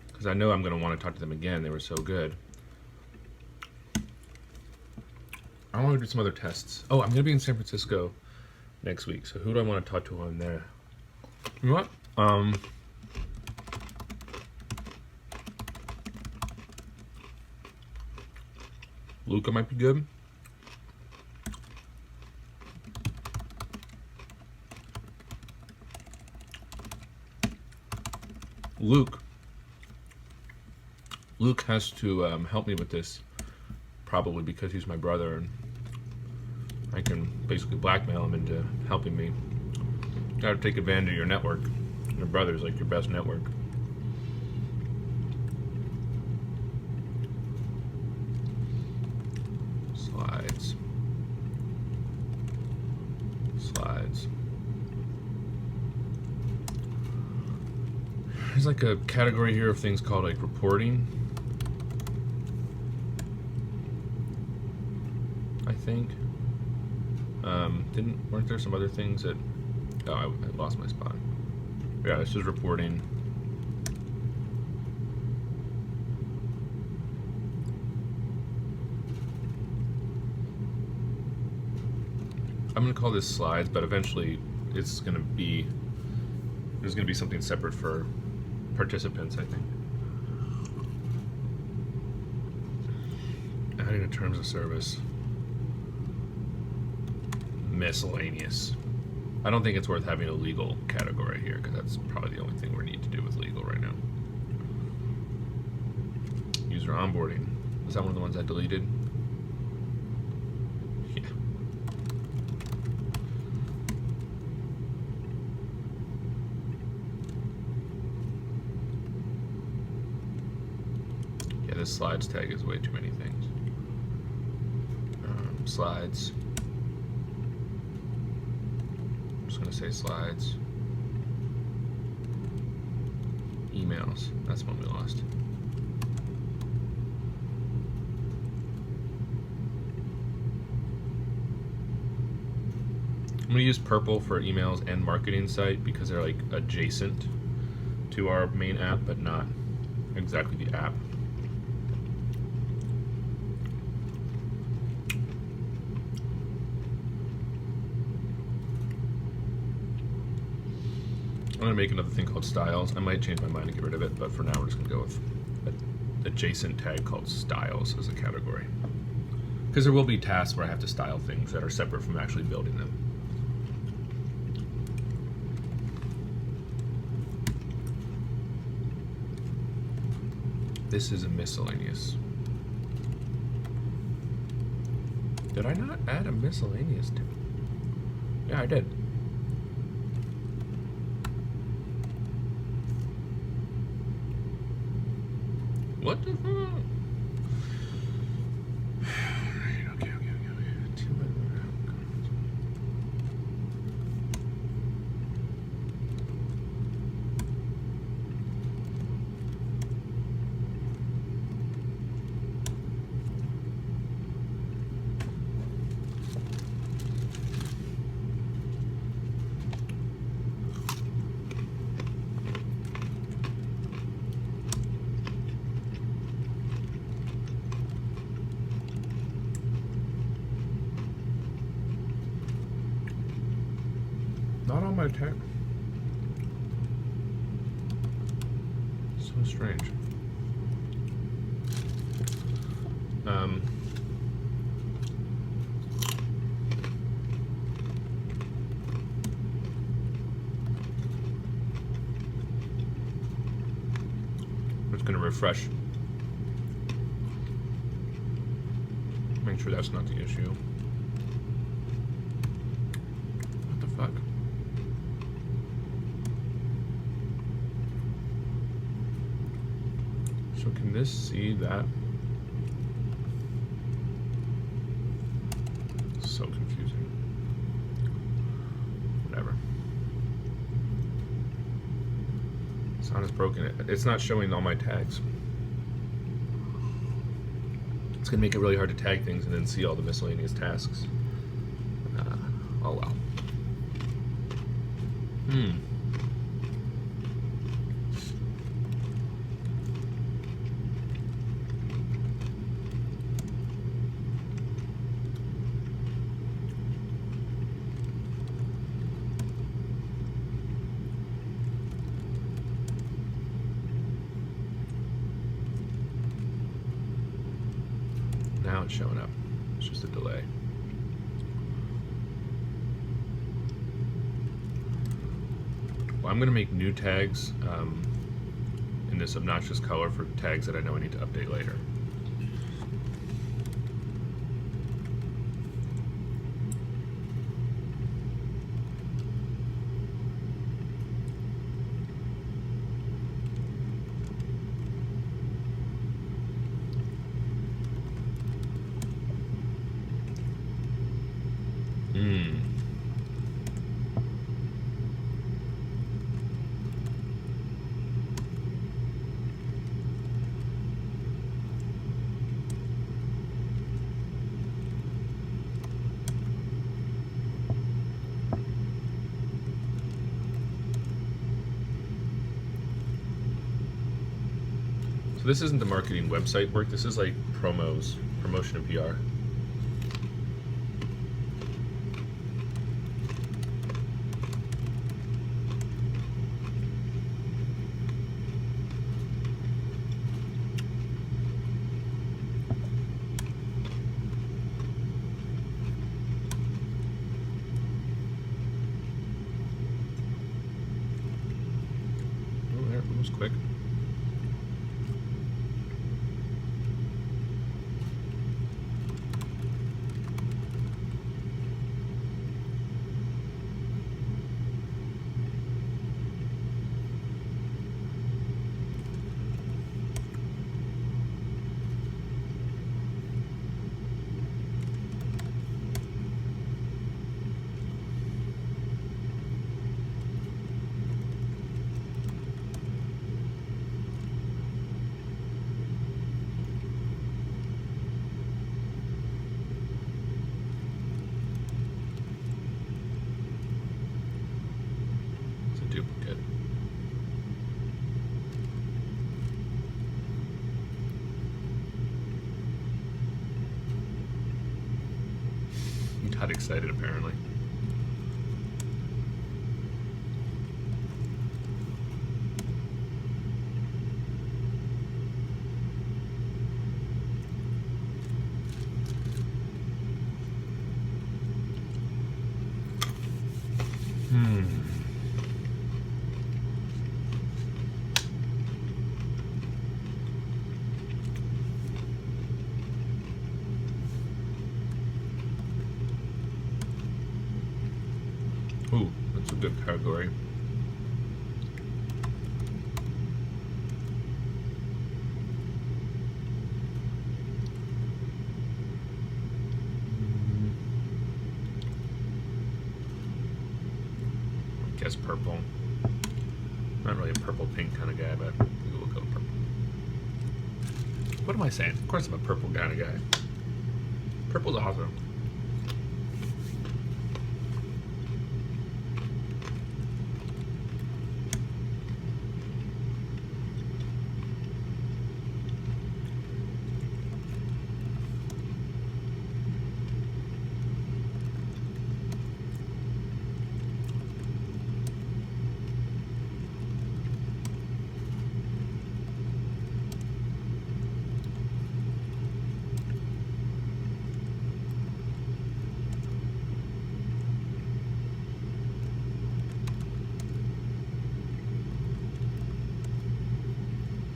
because I know I'm going to want to talk to them again. They were so good. I want to do some other tests. Oh, I'm going to be in San Francisco next week. So who do I want to talk to on there? You know what? Luca might be good. Luke has to help me with this, probably because he's my brother, and I can basically blackmail him into helping me. You gotta take advantage of your network. Your brother's like your best network. Slides. There's like a category here of things called like reporting, I think. Weren't there some other things that, oh, I lost my spot. Yeah, this is reporting. I'm gonna call this slides, but eventually there's gonna be something separate for participants, I think. Adding a terms of service. Miscellaneous. I don't think it's worth having a legal category here, because that's probably the only thing we need to do with legal right now. User onboarding. Is that one of the ones I deleted? Yeah. Yeah, this slides tag is way too many things. Slides. I'm just gonna say slides. Emails. That's one we lost. I'm gonna use purple for emails and marketing site because they're like adjacent to our main app, but not exactly the app. I'm gonna make another thing called styles. I might change my mind and get rid of it, but for now we're just gonna go with an adjacent tag called styles as a category. Because there will be tasks where I have to style things that are separate from actually building them. This is a miscellaneous. Did I not add a miscellaneous to it? Yeah, I did. What the fuck? Okay. Not on my tag. So strange. I'm just gonna refresh. Make sure that's not the issue. What the fuck? So can this see that? So confusing. Whatever. Sound is broken. It's not showing all my tags. It's gonna make it really hard to tag things and then see all the miscellaneous tasks. Oh well. Now it's showing up. It's just a delay. Well, I'm going to make new tags in this obnoxious color for tags that I know I need to update later. So this isn't the marketing website work. This is like promotion and PR. quick. Duplicate. Got excited apparently. Ooh, that's a good category. I guess purple. Not really a purple pink kind of guy, but we'll go purple. What am I saying? Of course I'm a purple kind of guy. Purple's awesome.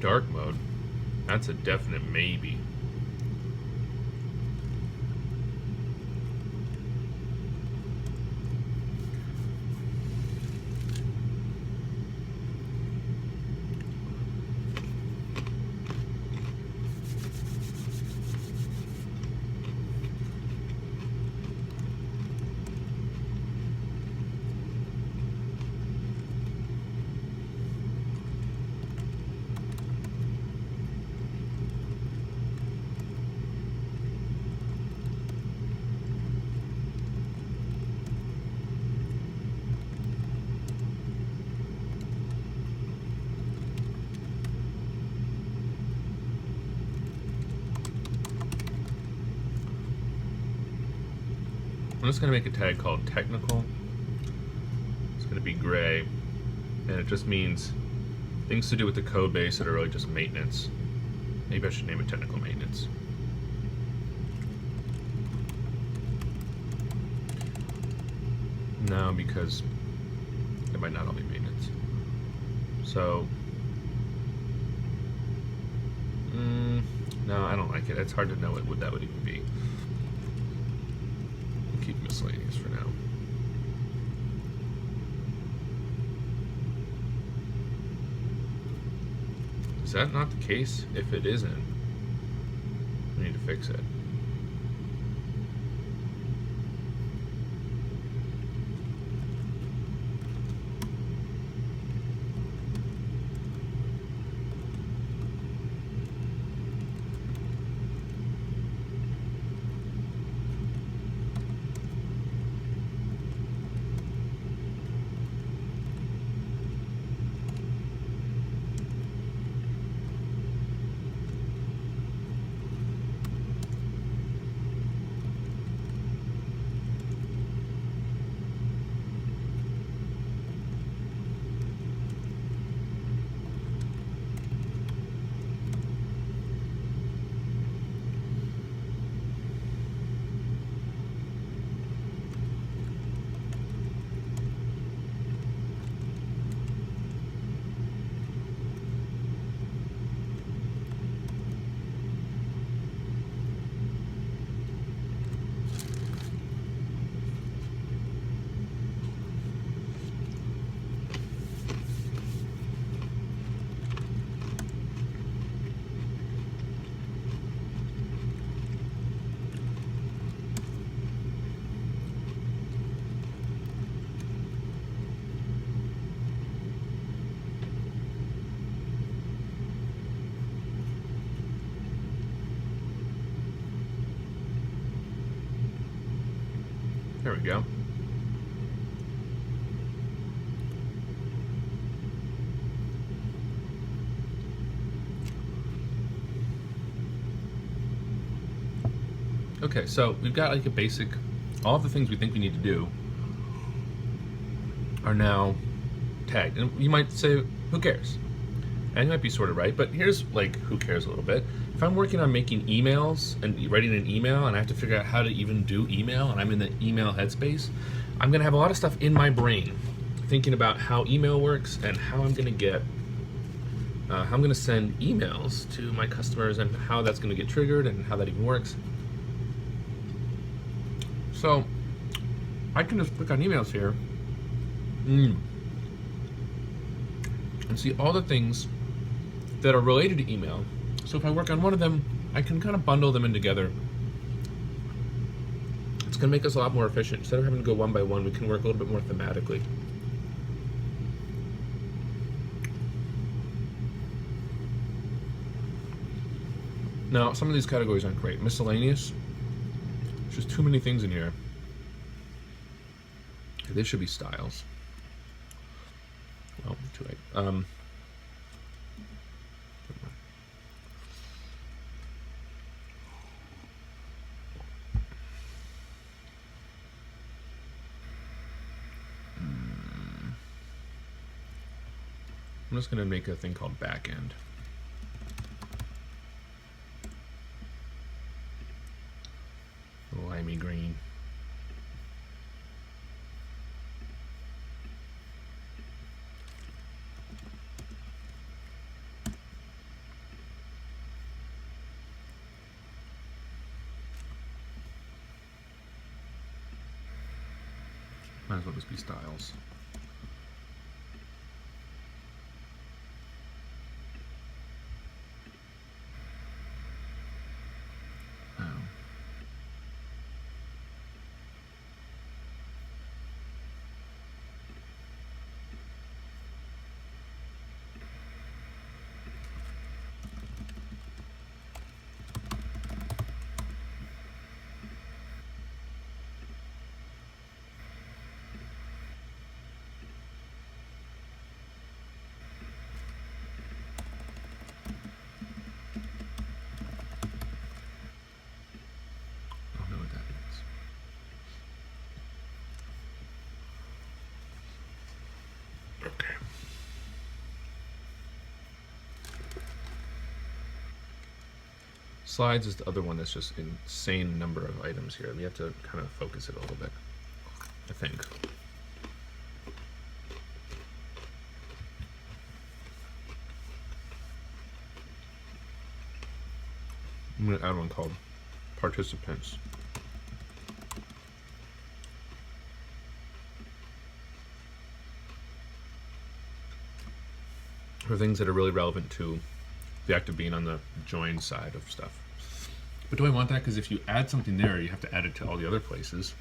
Dark mode. That's a definite maybe. I'm just going to make a tag called technical. It's going to be gray, and it just means things to do with the code base that are really just maintenance. Maybe I should name it technical maintenance. No, because it might not all be maintenance. So, no, I don't like it. It's hard to know what that would even be. Keep miscellaneous for now. Is that not the case? If it isn't, we need to fix it. There we go. Okay, so we've got like a basic, all of the things we think we need to do are now tagged. And you might say, who cares? And you might be sort of right, but here's like, who cares a little bit. If I'm working on making emails and writing an email and I have to figure out how to even do email and I'm in the email headspace, I'm gonna have a lot of stuff in my brain thinking about how email works and how I'm gonna get, how I'm gonna send emails to my customers and how that's gonna get triggered and how that even works. So I can just click on emails here and see all the things that are related to email. So if I work on one of them, I can kind of bundle them in together. It's gonna make us a lot more efficient. Instead of having to go one by one, we can work a little bit more thematically. Now, some of these categories aren't great. Miscellaneous, there's just too many things in here. They should be styles. Well, too late. I'm just going to make a thing called backend. Limey green. Might as well just be styles. Slides is the other one that's just insane number of items here. We have to kind of focus it a little bit, I think. I'm going to add one called participants. For things that are really relevant to the act of being on the join side of stuff. But do I want that? Because if you add something there, you have to add it to all the other places.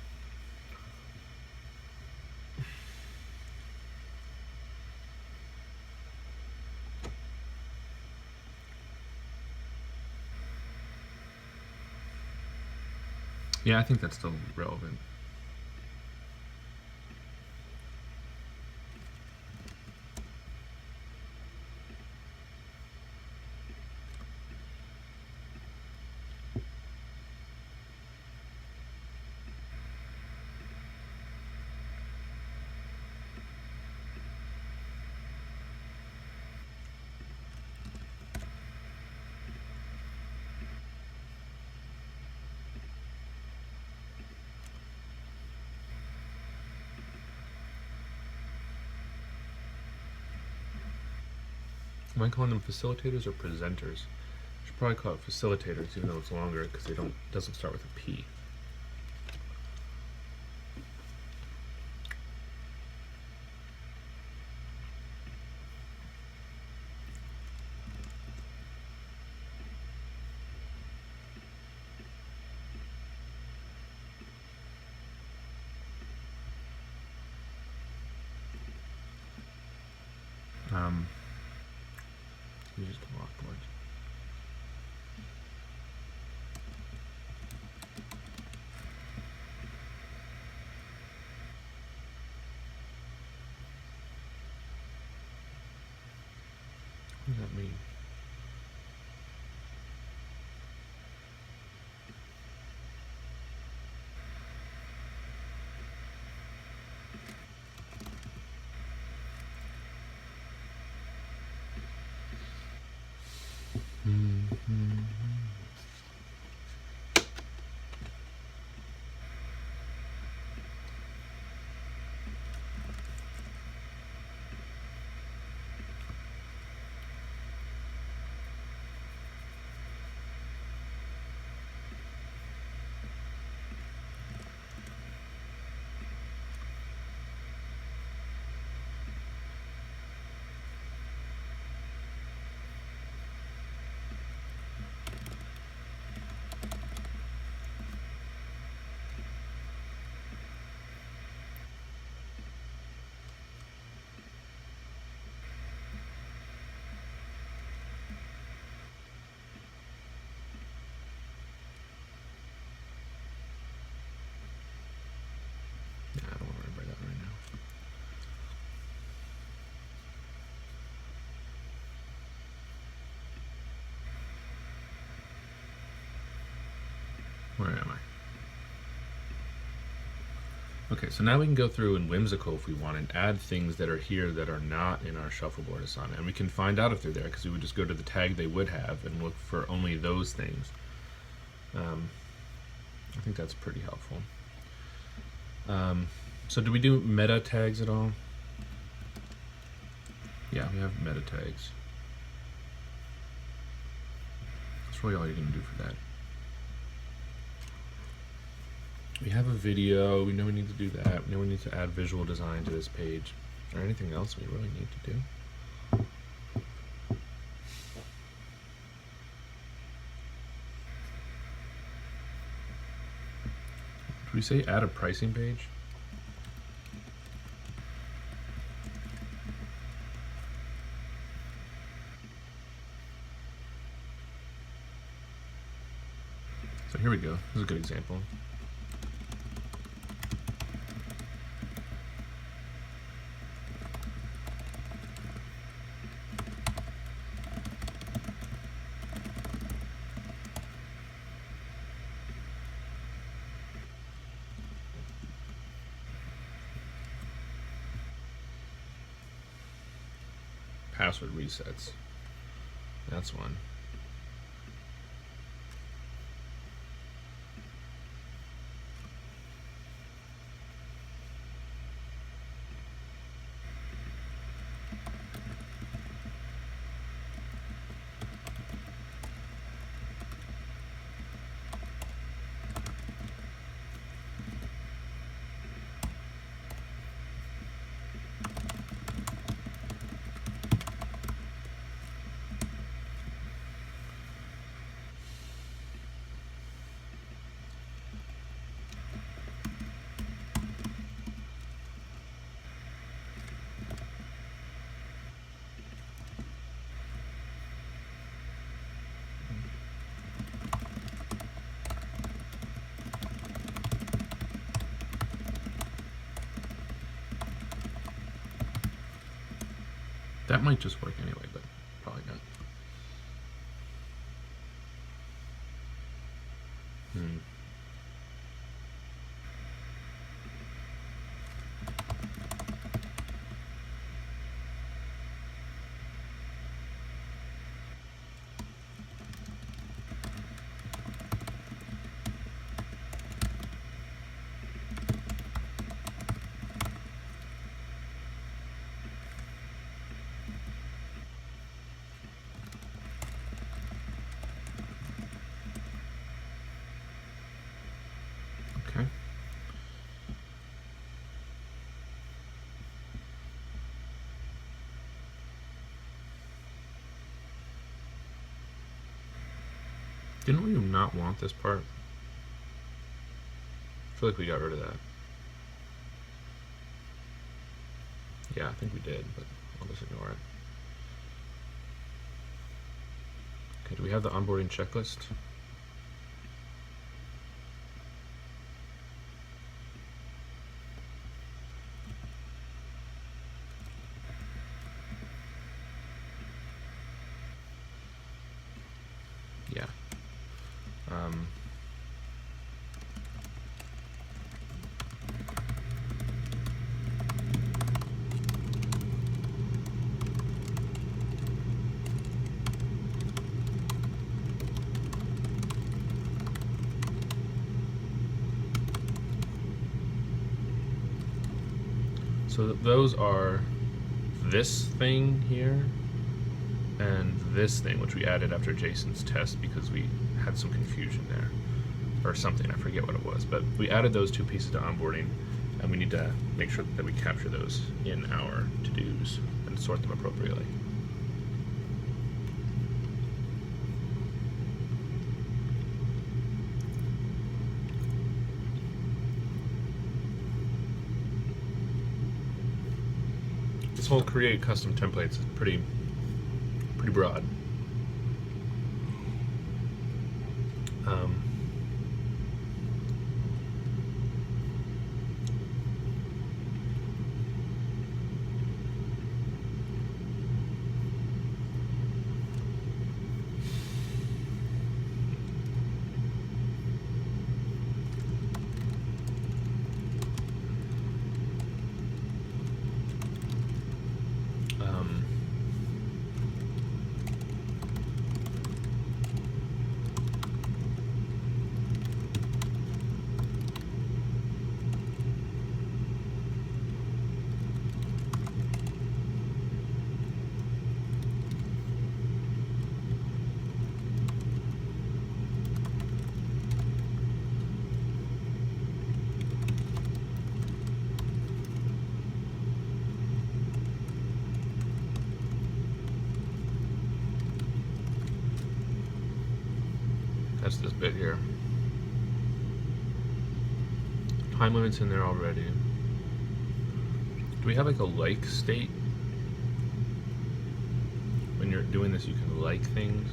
Yeah, I think that's still relevant. Am I calling them facilitators or presenters? I should probably call it facilitators, even though it's longer, because they doesn't start with a P. You just come afterwards. that mean? I don't want to worry about that right now. Where am I? Okay, so now we can go through in Whimsical if we want and add things that are here that are not in our shuffleboard assignment. And we can find out if they're there because we would just go to the tag they would have and look for only those things. I think that's pretty helpful. So do we do meta tags at all? Yeah, we have meta tags. That's really all you're going to do for that. We have a video, we know we need to do that, we know we need to add visual design to this page. Is there anything else we really need to do? Did we say add a pricing page? So here we go, this is a good example. Password resets. That's one. That might just work anyway, but probably not. Okay. Didn't we not want this part? I feel like we got rid of that. Yeah, I think we did, but I'll just ignore it. Okay, do we have the onboarding checklist? So those are this thing here and this thing, which we added after Jason's test because we had some confusion there, or something, I forget what it was, but we added those two pieces to onboarding, and we need to make sure that we capture those in our to-dos and sort them appropriately. This whole create custom templates is pretty broad. That's this bit here. Time limits in there already. Do we have like a like state? When you're doing this, you can like things.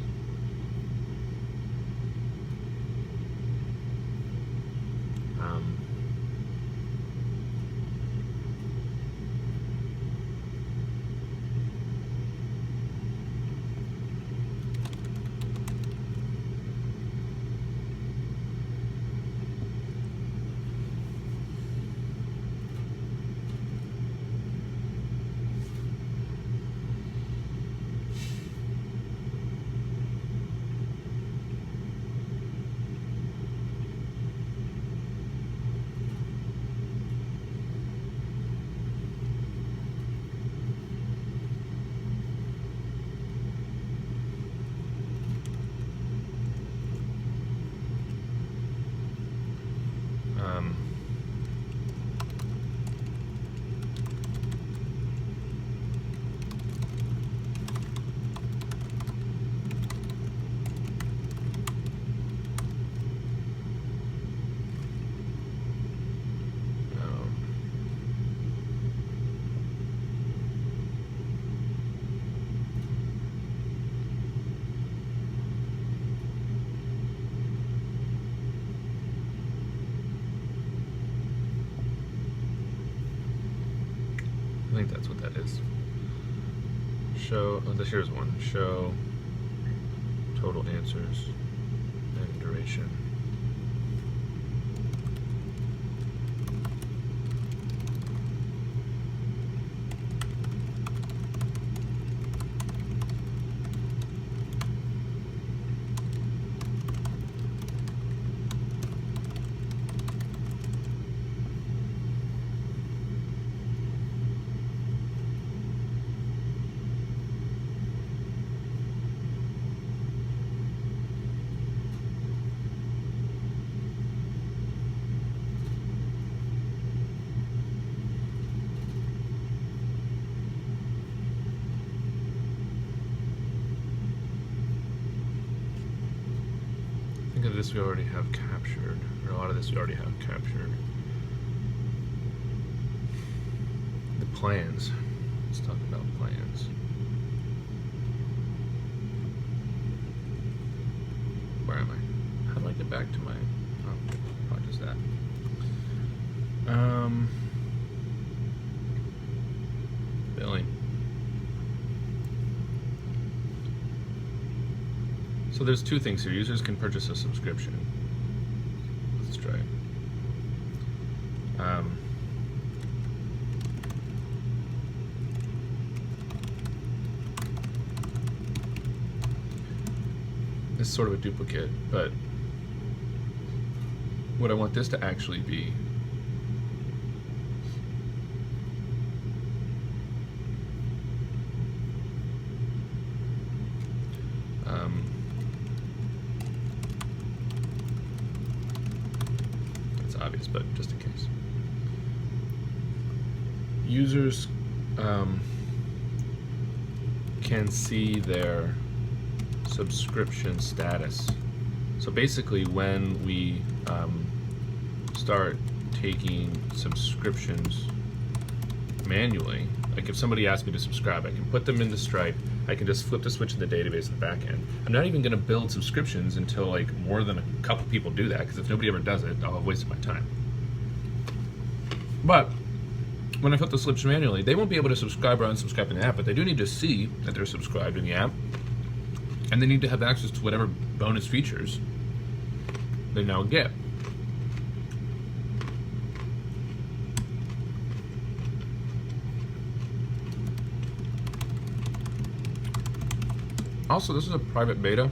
I think that's what that is. Show, oh, this here's one. Show total answers and duration. Think of this we already have captured, or a lot of this we already have captured. The plans. Let's talk about plans. Where am I? How do I get back to my? Oh, probably just that. Billing. So there's two things here. Users can purchase a subscription. Let's try it. This is sort of a duplicate, but what I want this to actually be always, but just in case. Users can see their subscription status. So basically, when we start taking subscriptions manually, like if somebody asks me to subscribe, I can put them into Stripe. I can just flip the switch in the database in the back end. I'm not even going to build subscriptions until like more than a couple people do that, because if nobody ever does it, I'll have wasted my time. But when I flip the switch manually, they won't be able to subscribe or unsubscribe in the app, but they do need to see that they're subscribed in the app, and they need to have access to whatever bonus features they now get. Also, this is a private beta.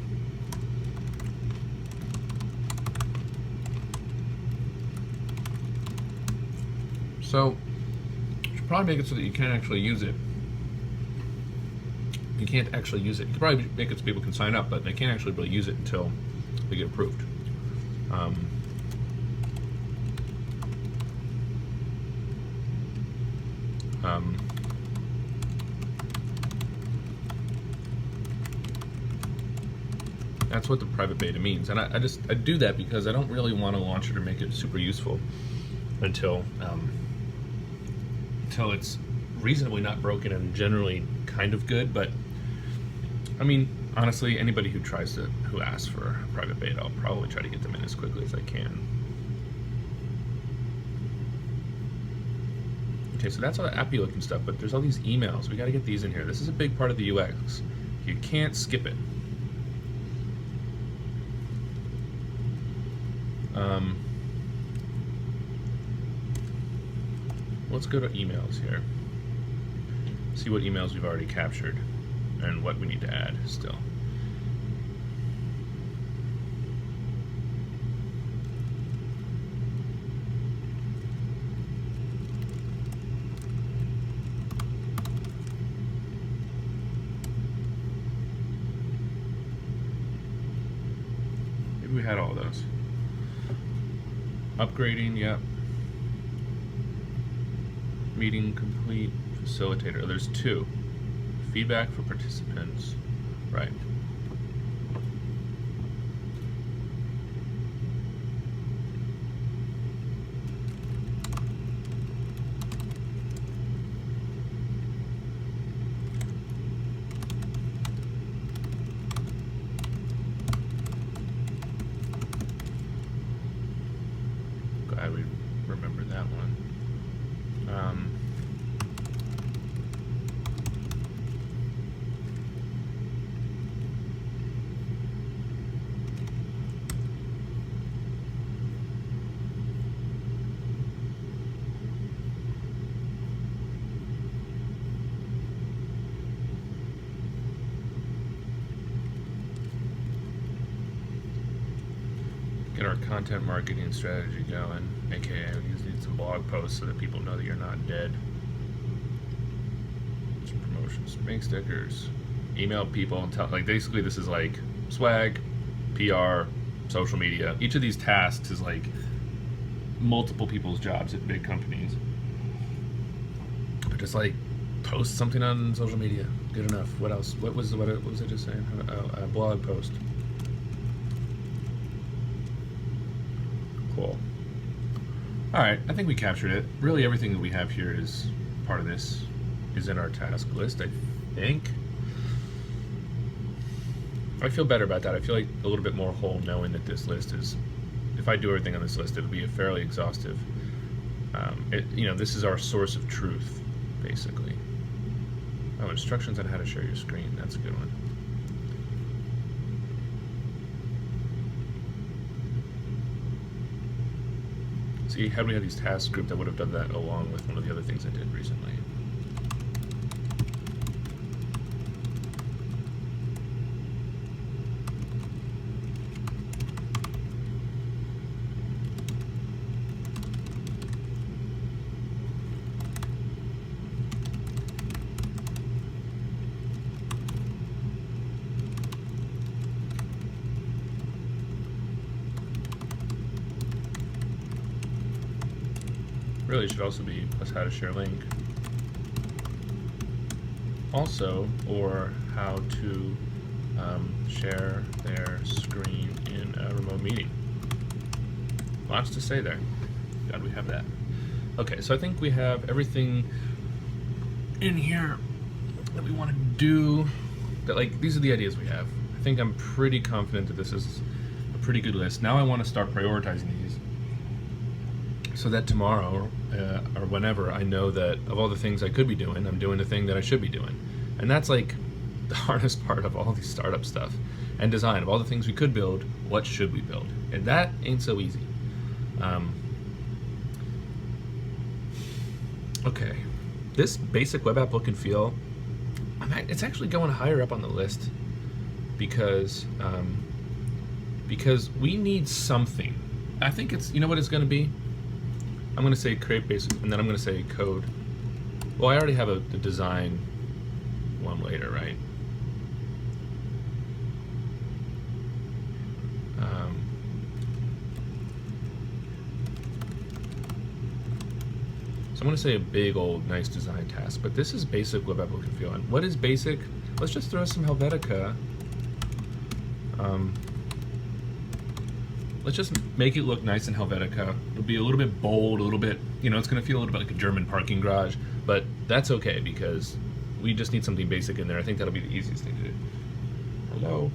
So, you should probably make it so that you can't actually use it. You can't actually use it. You could probably make it so people can sign up, but they can't actually really use it until they get approved. That's what the private beta means, and I do that because I don't really want to launch it or make it super useful until it's reasonably not broken and generally kind of good. But I mean, honestly, anybody who asks for a private beta, I'll probably try to get them in as quickly as I can. Okay, so that's all the appy looking stuff, but there's all these emails. We got to get these in here. This is a big part of the UX. You can't skip it. Let's go to emails here. See what emails we've already captured and what we need to add still. Maybe we had all those. Upgrading, yep. Meeting complete, facilitator. There's two. Feedback for participants. Right. Glad we remember that one. Get our content marketing strategy going, aka we just need some blog posts so that people know that you're not dead. Some promotions, make stickers, email people and tell, like basically this is like swag, PR, social media. Each of these tasks is like multiple people's jobs at big companies. But just like post something on social media, good enough. What else? What was I just saying? A blog post. Cool. Alright, I think we captured it. Really everything that we have here is part of this, is in our task list, I think. I feel better about that. I feel like a little bit more whole knowing that this list is, if I do everything on this list, it'll be a fairly exhaustive. This is our source of truth, basically. Oh, instructions on how to share your screen. That's a good one. See, had we had these tasks grouped, I would have done that along with one of the other things I did recently. Really, it should also be plus how to share link. Also, or how to share their screen in a remote meeting. Lots to say there. Glad we have that. Okay, so I think we have everything in here that we want to do. That, like, these are the ideas we have. I think I'm pretty confident that this is a pretty good list. Now I want to start prioritizing these so that tomorrow or whenever I know that of all the things I could be doing, I'm doing the thing that I should be doing. And that's like the hardest part of all these startup stuff and design. Of all the things we could build, what should we build? And that ain't so easy. Okay, this basic web app look and feel, it's actually going higher up on the list because we need something. I think it's, you know what it's going to be? I'm going to say create basic, and then I'm going to say code. Well, I already have the design one later, right? So I'm going to say a big old nice design task, but this is basic web app look and feel. And what is basic? Let's just throw some Helvetica. Let's just make it look nice in Helvetica. It'll be a little bit bold, a little bit, you know, it's going to feel a little bit like a German parking garage, but that's okay because we just need something basic in there. I think that'll be the easiest thing to do. Hello.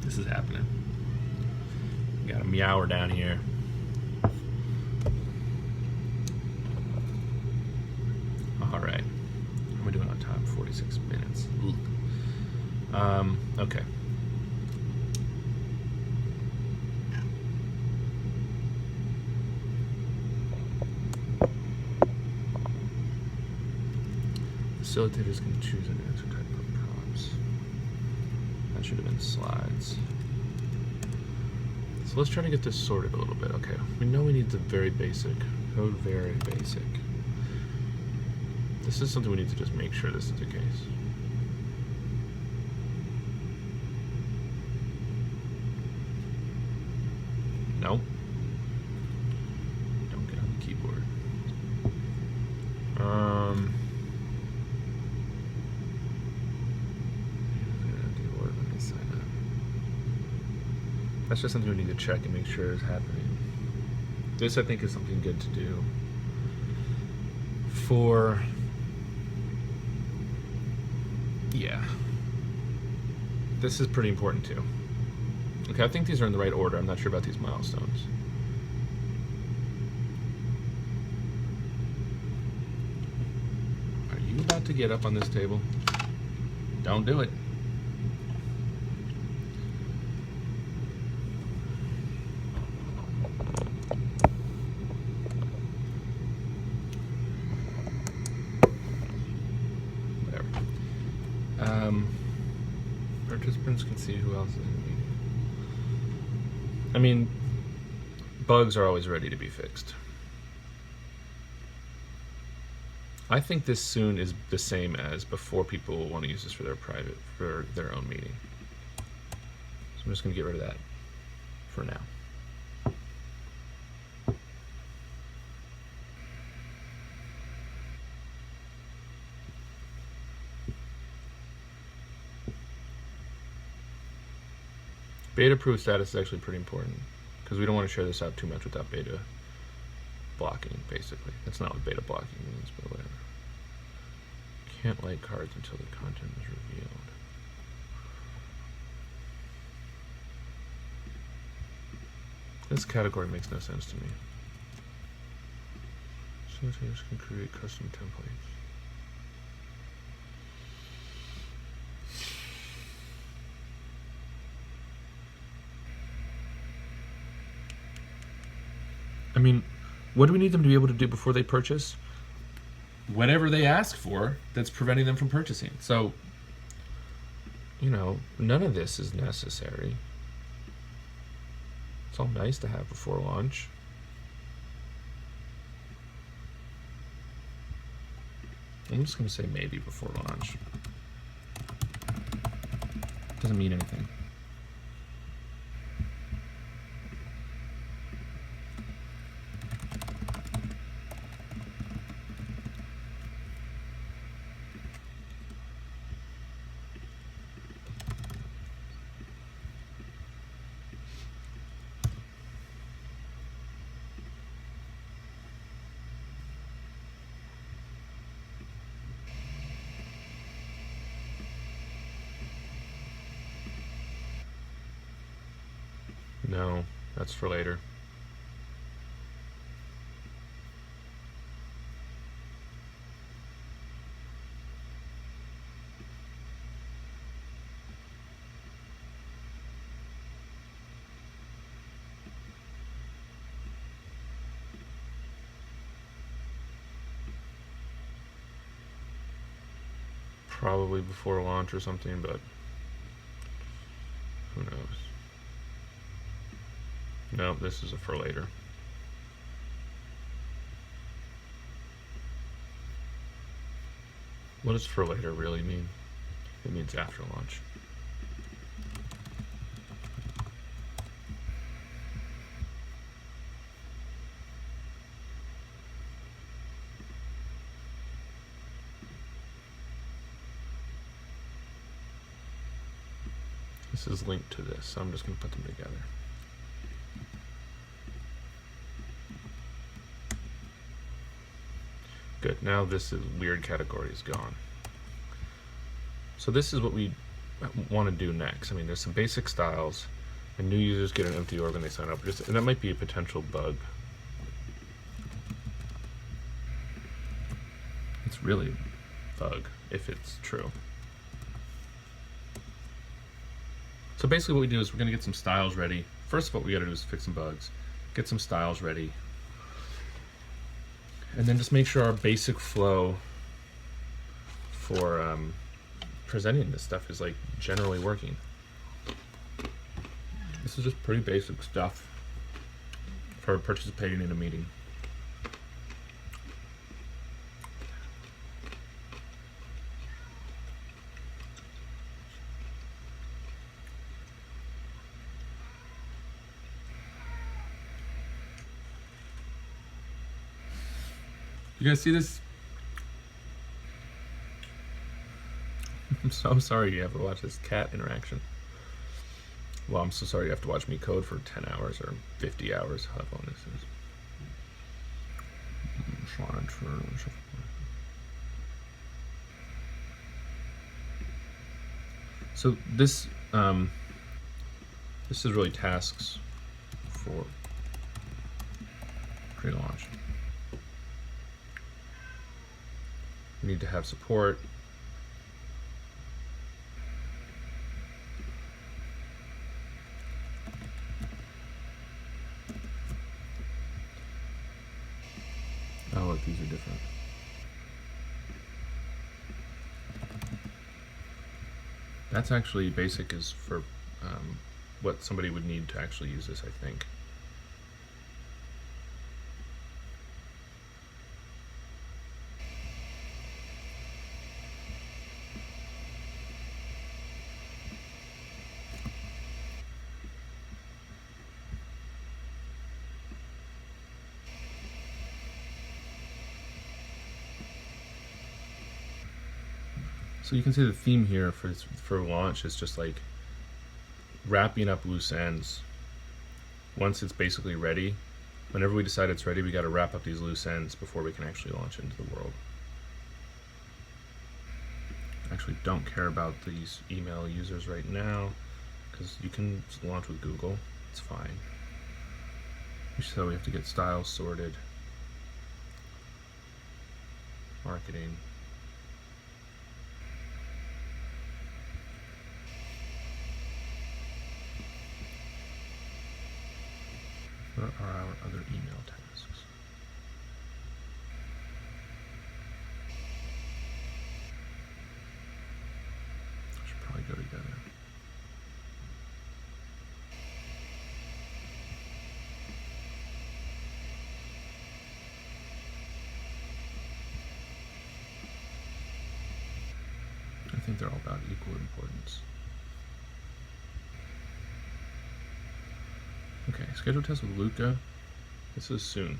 This is happening. We got a meower down here. All right. How am I doing on time? 46 minutes. Ooh. Okay. Facilitators can choose an answer type of prompts. That should have been slides. So let's try to get this sorted a little bit. Okay, we know we need the very basic, code very basic. This is something we need to just make sure this is the case. No. Don't get on the keyboard. That's just something we need to check and make sure is happening. This, I think, is something good to do for, yeah. This is pretty important too. Okay, I think these are in the right order. I'm not sure about these milestones. Are you about to get up on this table? Don't do it. Participants can see who else is in the meeting. I mean, bugs are always ready to be fixed. I think this soon is the same as before people want to use this for their own meeting. So I'm just going to get rid of that for now. Beta proof status is actually pretty important because we don't want to share this out too much without beta blocking, basically. That's not what beta blocking means, but whatever. Can't like cards until the content is revealed. This category makes no sense to me. Facilitators can create custom templates. I mean, what do we need them to be able to do before they purchase? Whatever they ask for that's preventing them from purchasing. So, you know, none of this is necessary. It's all nice to have before launch. I'm just going to say maybe before launch. Doesn't mean anything. No, that's for later. Probably before launch or something, but who knows? No, this is a for later. What does for later really mean? It means after launch. This is linked to this, so I'm just going to put them together. Good, now this is weird category is gone. So this is what we want to do next. I mean, there's some basic styles, and new users get an empty org when they sign up. And that might be a potential bug. It's really a bug, if it's true. So basically what we do is we're going to get some styles ready. First, what we got to do is fix some bugs, get some styles ready, and then just make sure our basic flow for presenting this stuff is like generally working. This is just pretty basic stuff for participating in a meeting. You guys see this? I'm so sorry you have to watch this cat interaction. Well, I'm so sorry you have to watch me code for 10 hours or 50 hours, how long this is. So this is really tasks for pre-launch. We need to have support. Oh, look, these are different. That's actually basic is for what somebody would need to actually use this, I think. So you can see the theme here for launch is just like wrapping up loose ends. Once it's basically ready, whenever we decide it's ready, we got to wrap up these loose ends before we can actually launch into the world. I actually don't care about these email users right now because you can launch with Google. It's fine. So we have to get styles sorted, marketing. What are our other email tasks? Should probably go together. I think they're all about equal importance. Okay, schedule test with Luca. This is soon.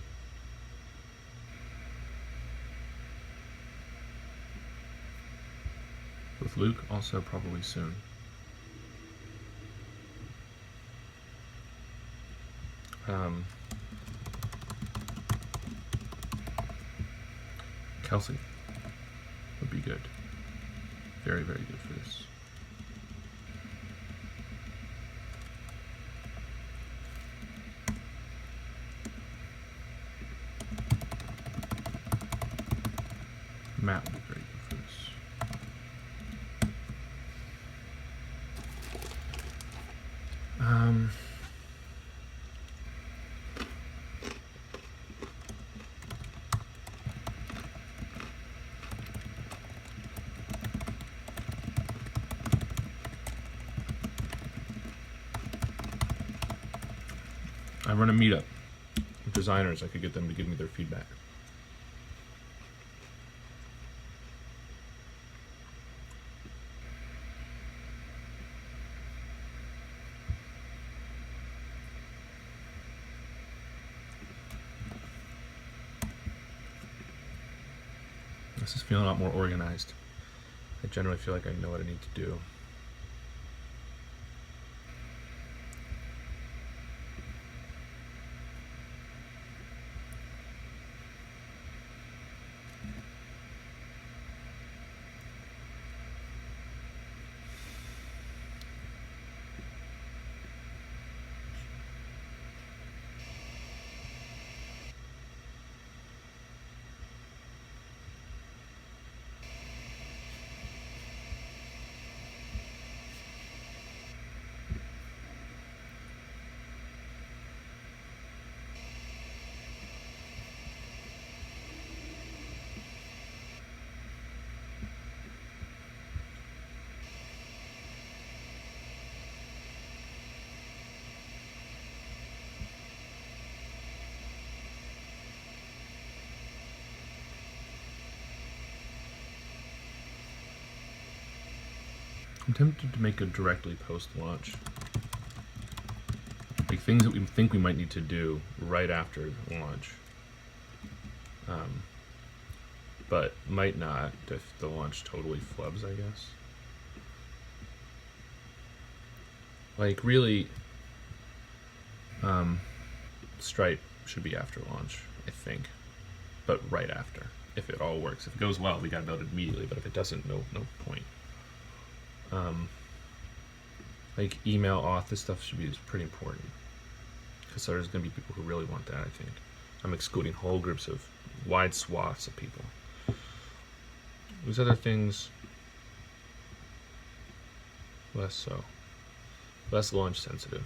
With Luke, also probably soon. Kelsey would be good. Very, very good for this. map would be very good for this. I run a meetup with designers. I could get them to give me their feedback. This is feeling a lot more organized. I generally feel like I know what I need to do. I'm tempted to make a directly post-launch. Like things that we think we might need to do right after launch. But might not if the launch totally flubs, I guess. Like really, Stripe should be after launch, I think. But right after, if it all works. If it goes well, we gotta build it immediately, but if it doesn't, no point. Like email auth, this stuff should be pretty important because there's going to be people who really want that. I think I'm excluding whole groups of wide swaths of people. These other things, less so, less launch sensitive.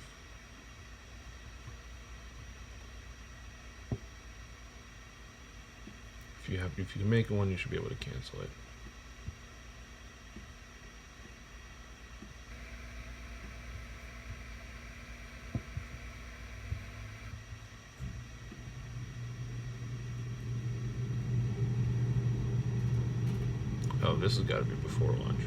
If you can make one, you should be able to cancel it. Oh, this has got to be before launch.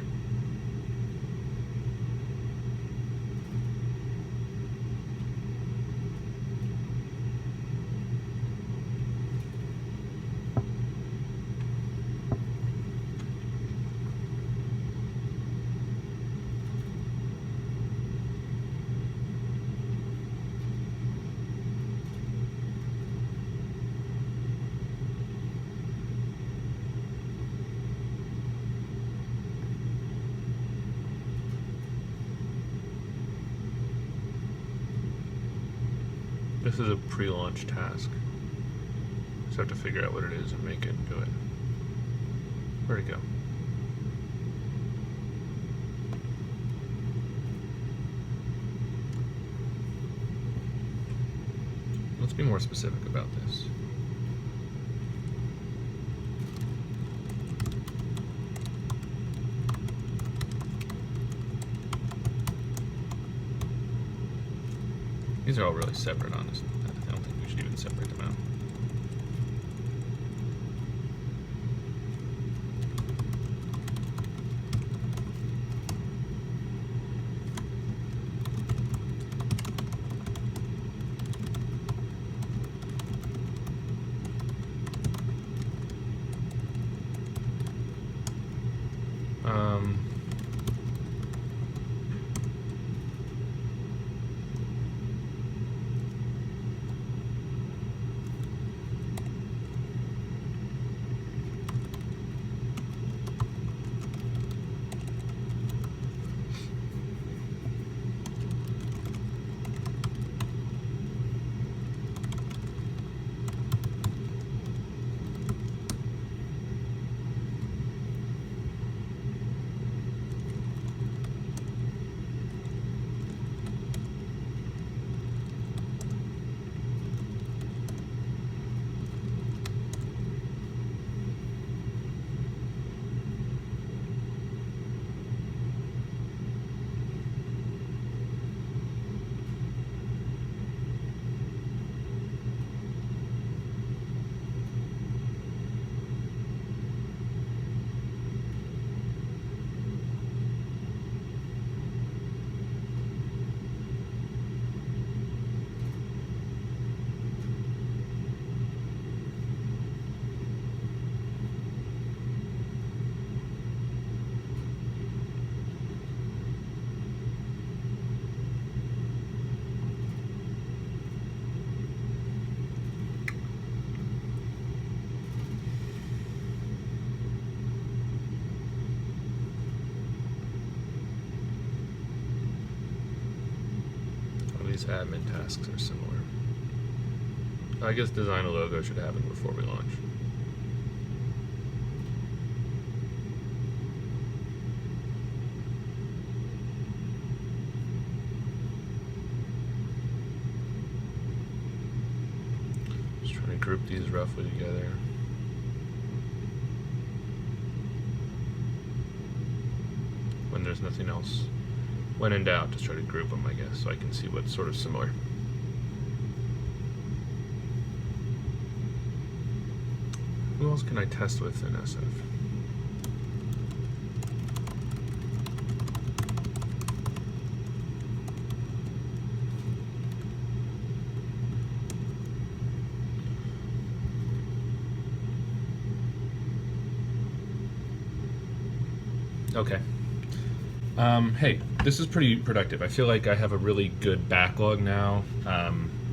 This is a pre-launch task. Just have to figure out what it is and make it and do it. Where'd it go? Let's be more specific about this. These are all really separate, honestly. I don't think we should even separate them out. admin tasks are similar. I guess design a logo should happen before we launch. Just trying to group these roughly together. When there's nothing else. When in doubt, just try to group them, I guess, so I can see what's sort of similar. Who else can I test with in SF? Okay. Hey, this is pretty productive. I feel like I have a really good backlog now.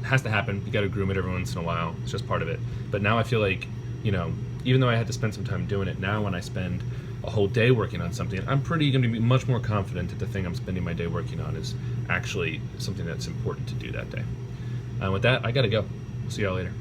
Has to happen. You got to groom it every once in a while. It's just part of it. But now I feel like, even though I had to spend some time doing it, now when I spend a whole day working on something, I'm pretty going to be much more confident that the thing I'm spending my day working on is actually something that's important to do that day. With that, I got to go. See y'all later.